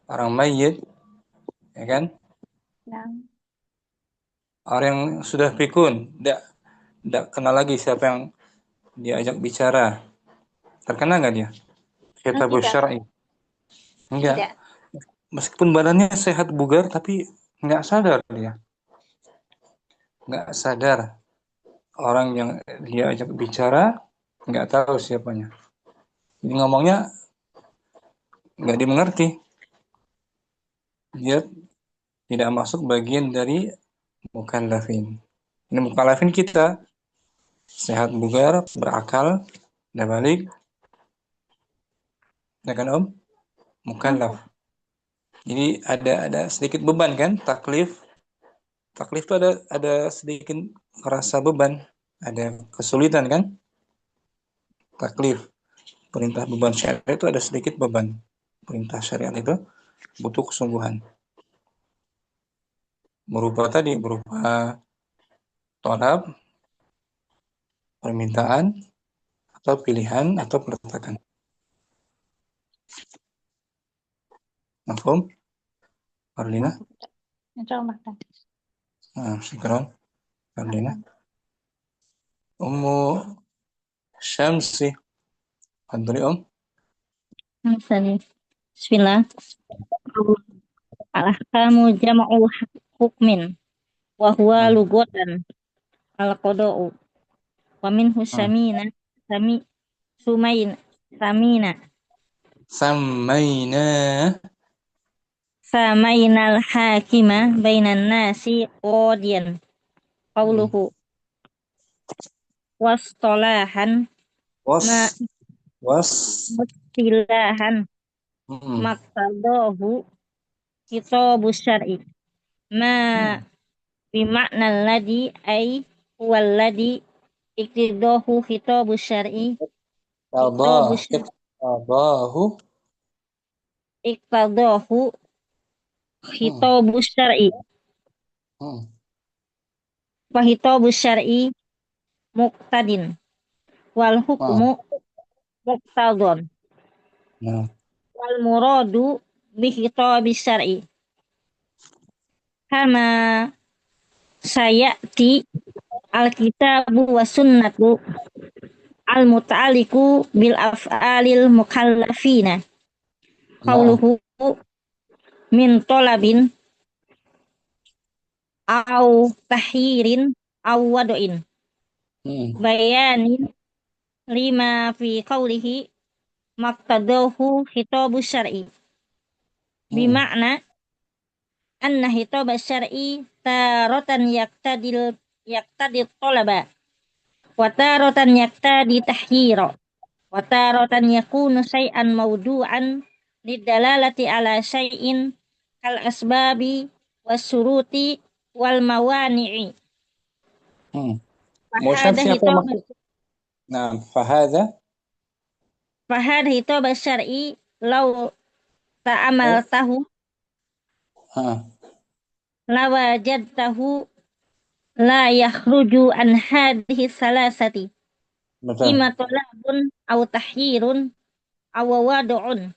orang mayyit ya kan?
Yang
Orang yang sudah pikun tidak kenal lagi siapa yang diajak bicara. Terkena nggak dia? Kitabu
tidak.
Syar'i. Enggak.
Tidak.
Meskipun badannya sehat bugar tapi nggak sadar dia. Nggak sadar orang yang dia ajak bicara nggak tahu siapanya. Jadi ngomongnya nggak dimengerti. Dia tidak masuk bagian dari mukallafin. Ini mukallafin kita sehat bugar, berakal, dan balik. Ya kan Om? Mukallaf. Jadi ada sedikit beban kan? Taklif itu ada sedikit rasa beban, ada kesulitan kan? Taklif, perintah beban syariat itu ada sedikit beban. Perintah syariat itu butuh kesungguhan. Berupa tolab, permintaan, atau pilihan, atau peletakan. Mafhum? Arlina?
Insyaallah.
Syukran. Arlina. Ummu Syamsi. Andri Om.
Bismillah. Al-ahkamu jam'u hukmin wa huwa lughatan al-qada'u wa minhu samina samainal hakima bainan nasi qadiyan qauluhu wastolahan
Was
mustilahan Maktadahu khitabu syar'i. Ma bima'na alladhi ay huwalladhi iktidahu khitabu syar'i. Khitabu syar'i
Iqtadahu.
iktadahu khitabu syar'i.
Hmm.
Wa khitabu syar'i muqtadin. Wal hukmu muqtadun.
Nah.
Wal muradu bi khitabi syar'i. Kama sayati al-kitabu wa sunnatu al-muta'aliku bil af'alil mukallafina. Qauluhu min tolabin au tahyirin au wadu'in. Bayanin lima fi qawlihi maktadahu khitabu syar'i. Bima'na anna khitabu syar'i taratan yaktadil tolaba. Wa taratan yaktadi tahyira. Wa taratan yakunu syai'an mawdu'an lidalalati ala syai'in kal asbabi wasuruti wal mawani'i.
Musyaf siapa maksud? Nah, fahadha
Hitab syar'i law ta'amal tahu lawajadtahu la yakhruju an hadhihi salasati. Ima talabun aw tahyirun aw wad'un.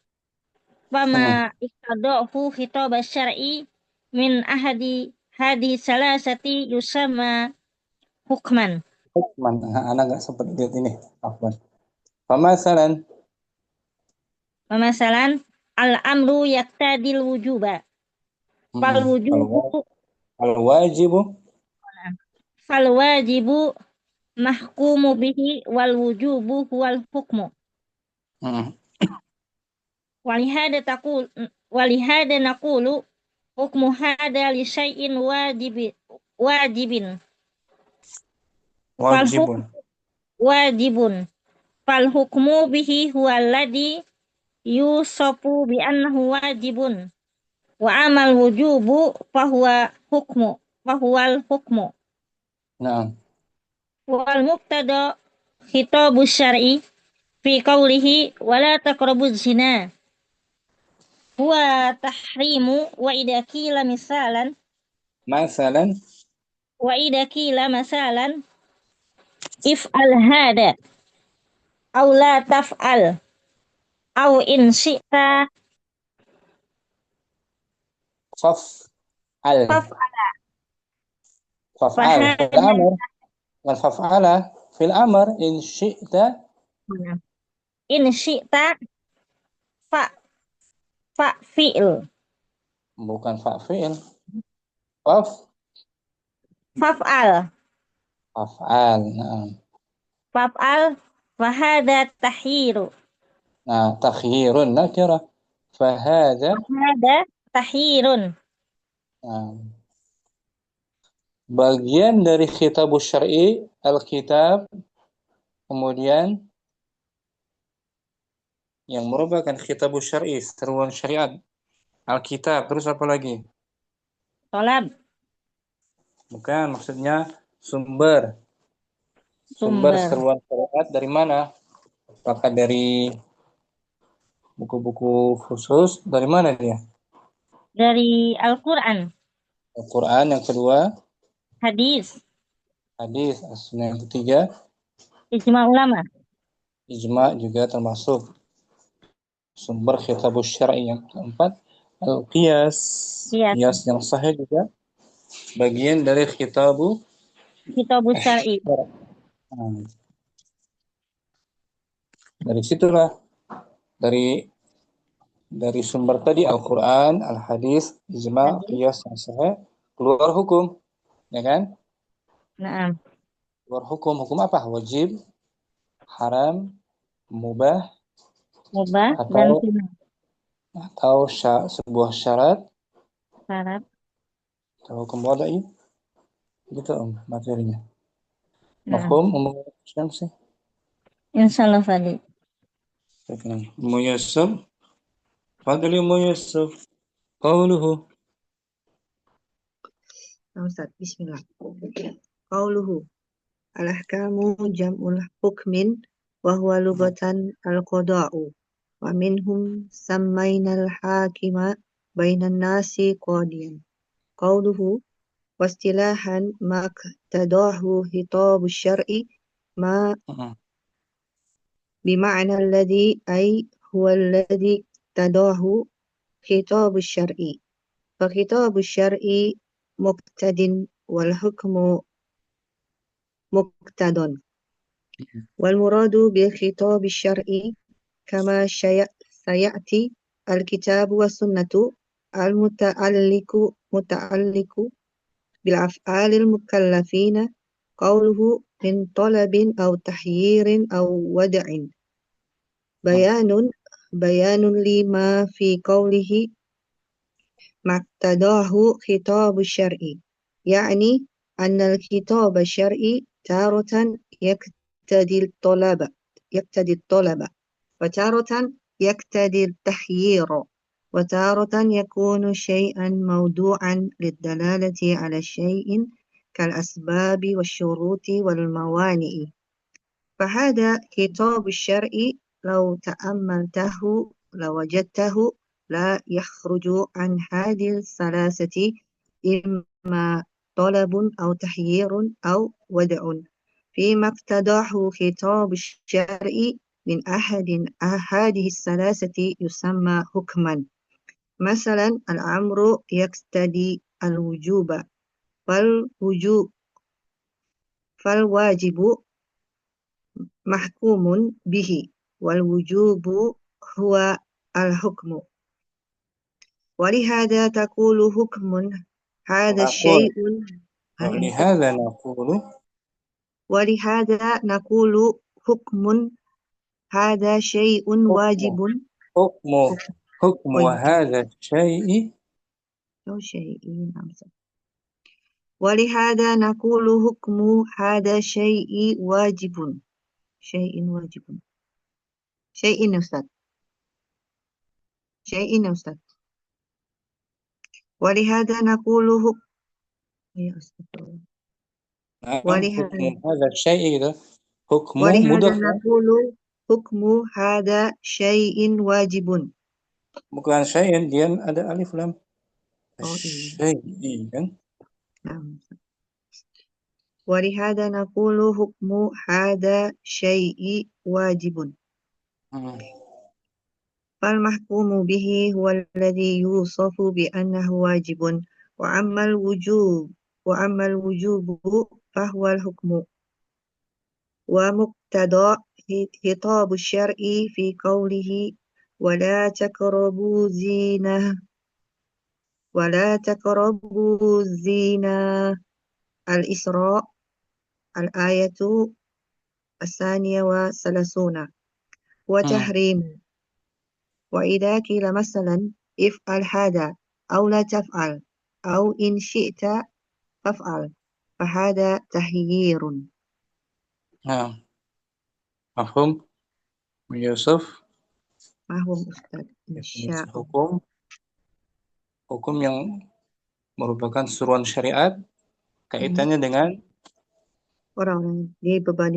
Fama iktadahu khitab syar'i min ahadi hadi salasati yusamma hukman.
Hukman. Anak nggak sempat lihat ini. Afwan. Pemasalan
al-amru yaktadil wujuba. Fal wujubu mahkumu bihi wal wujubu huwal hukmu. Walihada naqulu hukmu hada li syai'in wajibin. Wajibun. Fal hukmu bihi huwa alladhi yusafu bi annahu wajibun. Wa amal wujubu fahuwal hukmu.
Naam.
Wal muqtada khitabu syar'i fi qawlihi wala taqrabuz zina. Huwa tahrimu wa idza qila masalan if'al hada aw la taf'al aw in syi'ta
faf'al fil amr wal faf'ala fil amr in syi'ta
fa'fi'il.
Bukan fa'fi'il.
Faf'al.
Naam.
Faf'al wa hadha tahyiru.
Nah, takhyirun nakira. Fahada
tahyirun.
Bagian dari khitabus syar'i al-kitab, kemudian yang merupakan khitabus syar'i seruan syariat al-kitab, terus apa lagi?
Tolab.
Bukan, maksudnya sumber seruan syariat dari mana? Apakah dari buku-buku khusus? Dari mana dia?
Dari Al-Quran.
Al-Quran. Yang kedua
Hadis.
Yang ketiga
Ijma ulama.
Ijma juga termasuk sumber khitabus syar'i. Yang keempat al-qiyas. Qiyas yang sahih juga bagian dari khitabus syar'i. Dari situlah dari sumber tadi Al-Quran, Al-Hadis, Ijma, Qiyas yang sahih, keluar hukum, ya kan?
Naam.
Keluar hukum apa? Wajib, haram, mubah
dan sunnah.
Atau sebuah syarat. Atau hukum wada'i. Gitu materinya. Mafhum umum sih. Insyaallah Fadil. Muyassar. تفضل يا أم يوسف. قوله.
Ustaz, bismillah. Qauluhu al-ahkamu jam'ul hukmin wa huwa lughatan al-qada'u wa minhum sammaynal hakima bainan nasi qadiyan. Qauluhu wastilahan maqtadahu hitabu syar'i ma bima'na alladhi ay huwa alladhi tadahu khitabu syar'i. Fa khitabu syar'i muqtadin wal hukmu muqtadun. Wal muradu bil khitab syar'i kama sayati al kitab wa sunnatu al muta'alliqu bil af'alil mukallafina qawluhu min talabin aw tahyirin aw wad'in bayanun lima fi qawlihi maqtadahu khitabu syar'i yani anna al khitab syar'i taratan يقتضي الطلب وتارة يقتضي التخيير وتارة يكون شيئا موضوعا للدلالة على شيء كالأسباب والشروط والموانع فهذا خطاب الشرع لو تأملته لوجدته لا يخرج عن هذه الثلاثة إما طلب أو تخيير أو ودع فيما اقتضاه خطاب الشرع من أحد هذه الثلاثة يسمى حكما مثلا الأمر يقتضي الوجوب فالواجب محكوم به والوجوب هو الحكم ولهذا تقول حكم هذا الشيء ولهذا نقول حكم هذا شيء واجب
حكم هذا الشيء
ولهذا نقول حكم هذا شيء واجب شيء أستاذ ولهذا نقول
حكم هذا الشيء إذا حكم
ولهذا
مضاف
نقول حكم هذا شيء واجب
bukan syai'in, dia ada alif lam.
iya.
Syai'in kan?
ولهذا نقول حكم هذا شيء واجب فالمحكوم به هو الذي يوصف بأنه واجب وأما الوجوب فهو الحكم ومقتضى خطاب الشرع في قوله ولا تقربوا الزنا الإسراء الآية 32 وتحريم وإذا قيل مثلا افعل هذا أو لا تفعل أو إن شئت فافعل فهذا تحيير.
Nah, mafhum Yusuf.
Mahum Ustaz. Insya
Hukum yang merupakan seruan syariat kaitannya dengan
orang dibebani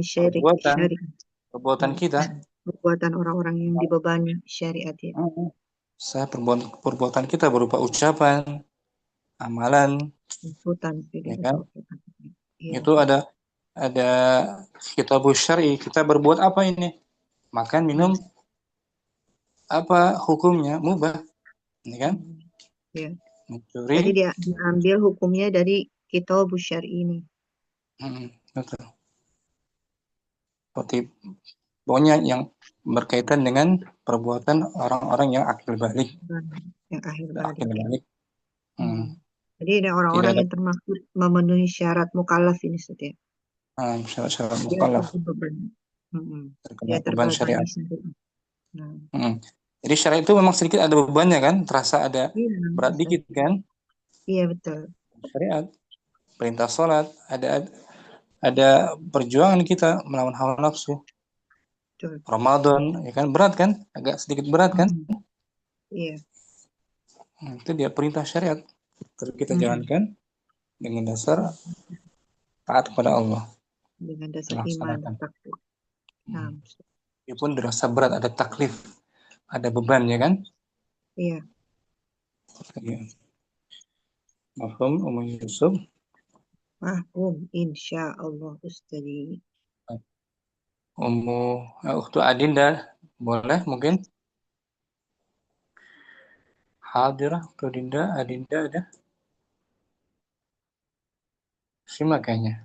perbuatan kita.
Perbuatan orang-orang yang dibebani syariat ya.
Perbuatan kita berupa ucapan, amalan, ya kan? Itu ada kitabus syar'i, kita berbuat apa ini? Makan, minum, apa hukumnya? Mubah, ya kan?
Ya.
Mencuri.
Jadi dia diambil hukumnya dari kitabus syar'i ini.
Betul. Seperti pokoknya yang berkaitan dengan perbuatan orang-orang yang akil balik.
Yang akhir balik. Jadi ada orang-orang yang termasuk memenuhi syarat mukallaf ini Ustaz ya.
Syarat mukallaf. Terkena beban syariat. Jadi syariat itu memang sedikit ada bebannya kan, terasa ada berat dikit kan?
Iya betul.
Syariat, perintah sholat, ada perjuangan kita melawan hawa nafsu. Betul. Ramadan, ya kan berat kan? Agak sedikit berat kan?
Iya.
Itu dia perintah syariat. Terus kita jalankan dengan dasar taat kepada Allah.
Dengan dasar iman,
Dilaksanakan.
takwa. Nah,
Walaupun dirasa berat, ada taklif, ada beban, ya kan?
iya.
Iya. Mafhum, Ummu Yusuf.
Mahfum, insya Allah Ustadi.
Ukhtu Adinda, boleh mungkin? Hadirah, Ukhtu Adinda ada? Simak kayaknya.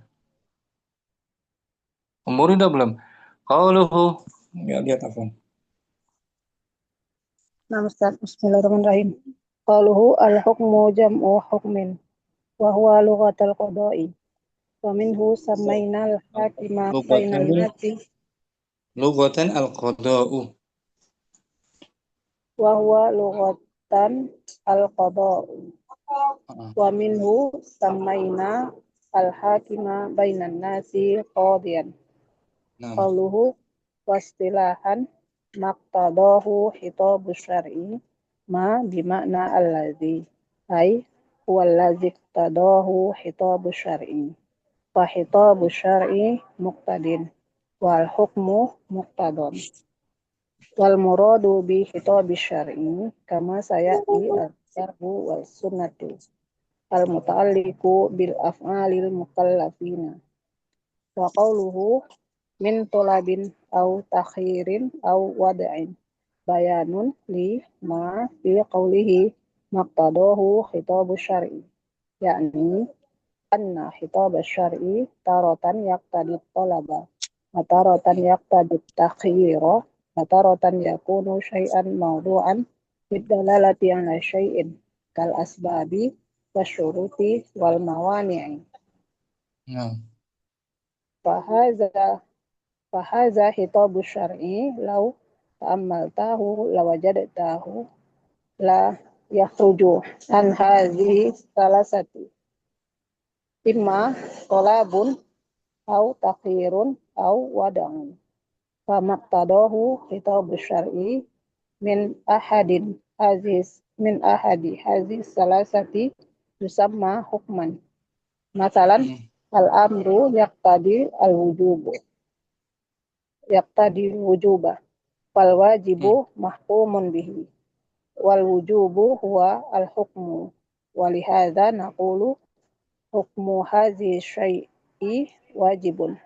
Umur udah belum? Qauluhu, ya lihat apa?
Nah, Ustaz, Bismillahirrahmanirrahim. Qaluhu al-hukmu jam'u hukmin wa huwa lughatul qada'i. Wa minhu sammainal hakima bainal nasi
Lughatan al-qada'u.
wa huwa lughatan al-qada'u. Wa minhu sammaina al-hakima bainan nasi qadiyan. Qaluhu wastilahan maqtadahu hitabu syar'i ma bimakna alladhi ay huwallazi iqtadahu hitabu syar'i fa hitabu syar'i muqtadin wal hukmu muqtadon wal muradu bi hitabi syar'i kama sayati al-kitabu wal sunnatu al muta'alliqu bil af'alil mukallafina wa qawluhu min tolabin au takhirin au wada'in bayanun li ma fi qawlihi maqtadahu khitabu syar'i yakni anna khitab syar'i taratan yaqtadi talaba wa taratan yaqtadi takhira wa taratan yakunu syai'an mawdu'an bidalalati ala syai'in kal asbabi wasyuruti wal mawani'i fahaza hitabu syar'i law ta'ammaltahu lawajadtahu la yakhruju an hadhihi salasati imma talabun au takhirun au wada'un famaqtadahu hitabu syar'i min ahadi hadhihi salasati yusamma hukman masalan al-amru yaqtadi wujuba fal wajibu mahkumun bihi wal wujubu huwa al-hukmu walihadza naqulu hukmu hadhihi syai'i wajibun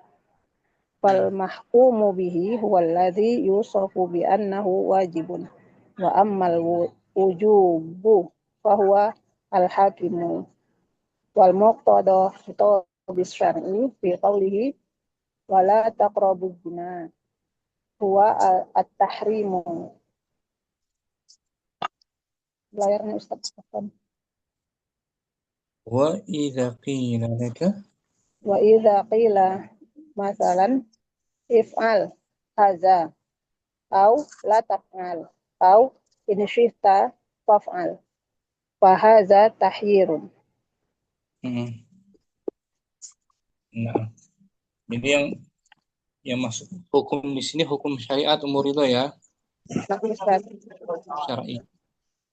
fal mahkumu bihi huwa alladhi yusafu bi annahu wajibun wa ammal wujubu fahuwa al-hakimu wal muqtada bis syar'i fi qawlihi wala taqrabuz zina huwa at-tahrimu. Layarnya Ustaz.
Wa idza qila laka
masalan if'al haza au la taf'al au in syi'ta faf'al fa haza tahyirun.
Nah, jadi yang masuk hukum di sini hukum syariat umur itu ya. Syar'i.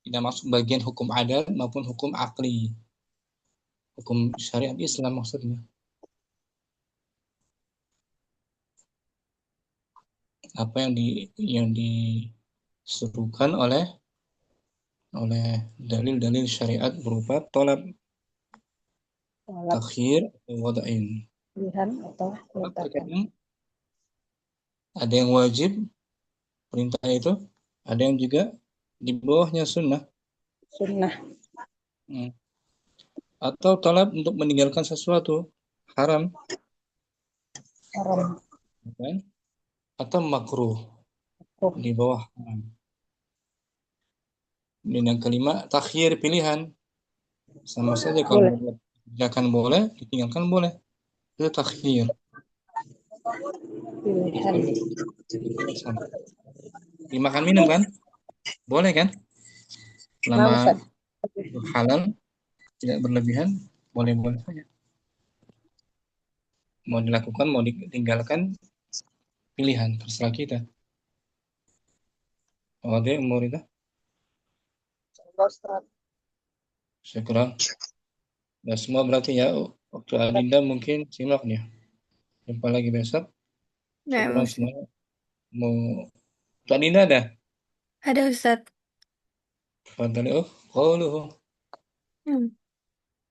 Tidak masuk bagian hukum adat maupun hukum akli. Hukum syariat Islam maksudnya. Apa yang diserukan oleh dalil-dalil syariat berupa tolab, takhir, wada'in.
Pilihan atau
Terkadang ada yang wajib perintah itu, ada yang juga di bawahnya sunnah. Atau tolab untuk meninggalkan sesuatu haram. Atau makruh di bawah haram. Dan yang kelima takhir, pilihan. Sama saja kalau dikerjakan boleh, ditinggalkan boleh. Itu takhir. Dimakan minum kan? Boleh kan? Selama halal, tidak berlebihan, boleh-boleh saja. Mau dilakukan, mau ditinggalkan, pilihan, terserah kita. Ada umur itu? Syukur. Nah, semua berarti ya. Waktu Adinda mungkin simak nih. Jumpa lagi besok.
Nah,
Syukur
Ustaz.
semua. Mau Waktu Adinda ada?
Ada Ustaz.
Fadhali qauluhu.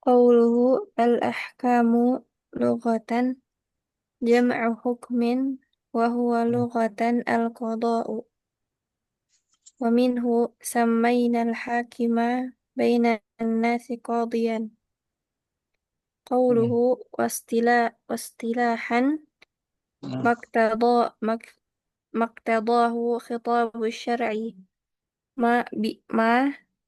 Qawluhu al-ahkamu lughatan jam'u hukmin wa huwa lughatan al-qada'u. Wa minhu sammayna al-hakima baina an-nasi qadiyan. Qawluhu wastilahan maktadahu khitabu syar'i ما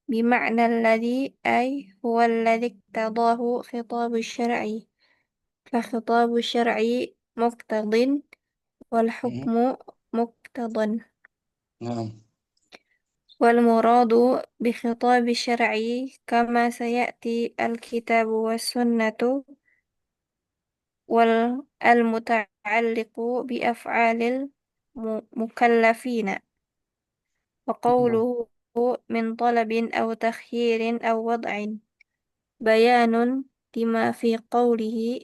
بمعنى الذي أي هو الذي اقتضاه خطاب الشرع فخطاب الشرع مقتض والحكم مقتض
Nah.
والمراد بخطاب الشرع كما سيأتي الكتاب والسنة والمتعلق بأفعال المكلفين وقوله من طلب أو تخيير أو وضع بيان لما في قوله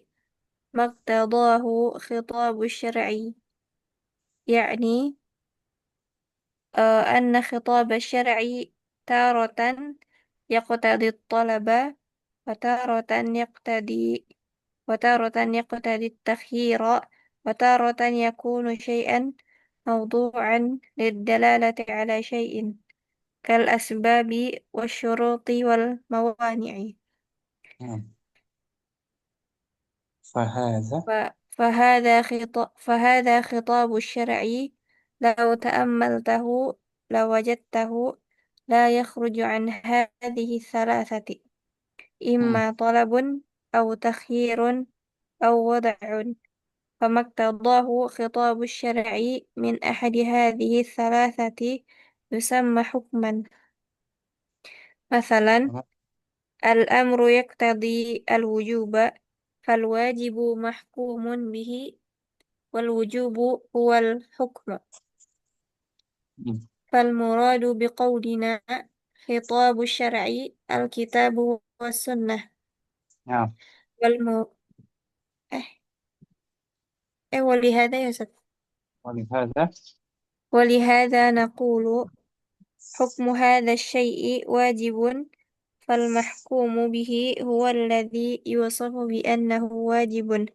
ما اقتضاه خطاب الشرع يعني أن خطاب الشرع تارة يقتضي الطلب وتارة يقتضي وتارة يقتضي التخيير وتارة يكون شيئا موضوعا للدلالة على شيء كالأسباب والشروط والموانع
فهذا
فهذا خطاب الشرع لو تأملته لوجدته لا يخرج عن هذه الثلاثة إما طلب أو تخيير أو وضع فما اقتضاه خطاب الشرع من أحد هذه الثلاثة يسمى حكما مثلا الأمر يقتضي الوجوب فالواجب محكوم به والوجوب هو الحكم فالمراد بقولنا خطاب الشرع الكتاب والسنة
نعم.
والم... eh, ولهذا يا أستاذ ولهذا نقول حكم هذا الشيء واجب فالمحكوم به هو الذي يوصف بأنه واجب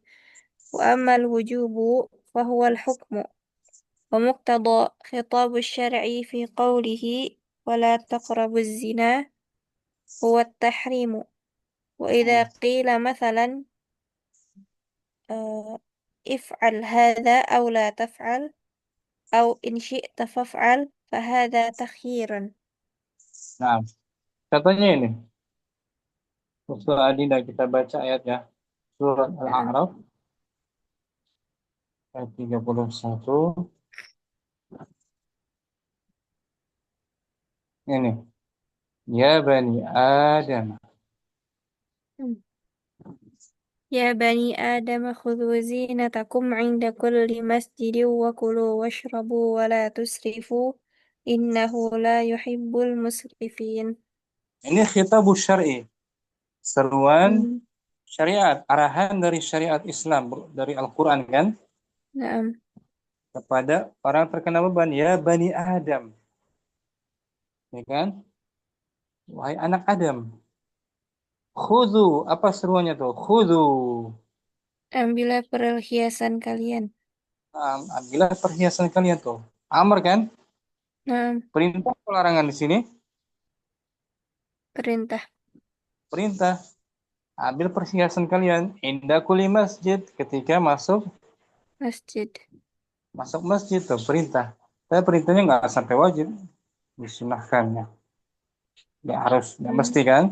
وأما الوجوب فهو الحكم ومقتضى خطاب الشرع في قوله ولا تقربوا الزنا هو التحريم وإذا قيل مثلا افعل هذا أو لا تفعل أو إن شئت فافعل فهذا تخيير.
Nah, contohnya ini. Waktu Adinda kita baca ayatnya surat Al-A'raf ayat 31. Ini. Ya bani Adam.
يا بني آدم خذوا زينتكم عند كل مسجد وكلوا واشربوا ولا تسرفوا إنه لا يحب المسرفين.
Ini khitabus syar'i. Seruan syariat, arahan dari syariat Islam, dari Al-Quran kan?
نعم.
Kepada orang terkena beban, ya bani Adam. Ya kan? Wahai anak Adam. Khudhu, apa seruannya tuh? Khudhu.
Ambillah perhiasan kalian.
Ambillah perhiasan kalian tuh. Amr kan?
Nah,
Perintah atau larangan di sini?
perintah.
Perintah. Ambil perhiasan kalian. Indah kuli masjid. Ketika masuk
Masjid.
masjid tuh perintah. Tapi perintahnya nggak sampai wajib. Disunahkannya. Nggak harus, nggak mesti kan?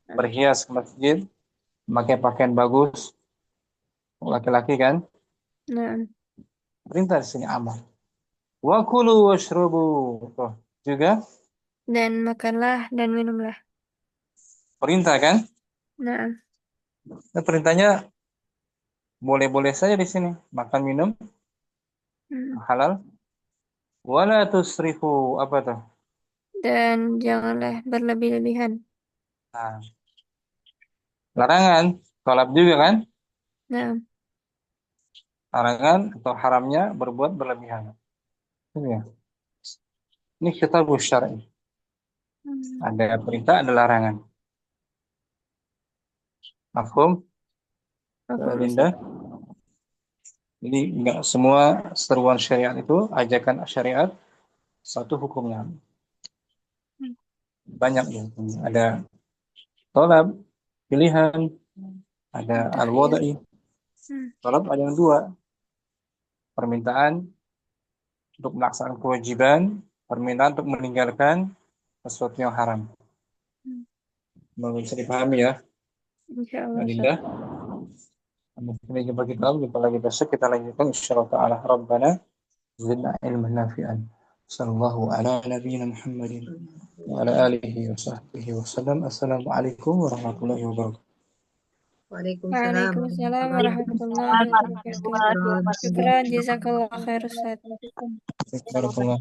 Berhias ke masjid. Pakai pakaian bagus. Laki-laki kan?
Nah,
Perintah di sini amal. Wa kulu washrubu. Tuh, juga
dan makanlah dan minumlah.
perintah kan?
Nah,
Nah, perintahnya boleh-boleh saja di sini. Makan minum halal. Wala tusrifu, apa tuh?
Dan janganlah berlebih-lebihan.
Nah, larangan sholat juga kan?
Nah,
Larangan atau haramnya berbuat berlebihan. Ini ya. Ini kitab syar'i. Ada perintah, ada larangan. Mafhum?
mafhum,
Linda?
Ustaz.
Jadi enggak semua seruan syariat itu, ajakan syariat satu hukumnya. Banyak ya. Ada tolab, pilihan, ada
Takhir.
al-wada'i. Tolab ada yang dua. Permintaan untuk melaksanakan kewajiban, permintaan untuk meninggalkan sesuatu yang haram. Bisa dipahami ya,
Insyaallah, Ustaz.
Linda. Sampai jumpa lagi besok, kita lanjutkan insyaallah ta'ala. Rabbana zidna ilman nafi'an. Sallallahu ala nabiyyina Muhammadin wa ala alihi wa sahbihi wa sallam. Assalamualaikum warahmatullahi wabarakatuh.
Waalaikumsalam
Waalaikumsalam
warahmatullahi
warahmatullahi wabarakatuh.
wabarakatuh.
Syukran, jazakallah khair, Ustaz.
Barakallah.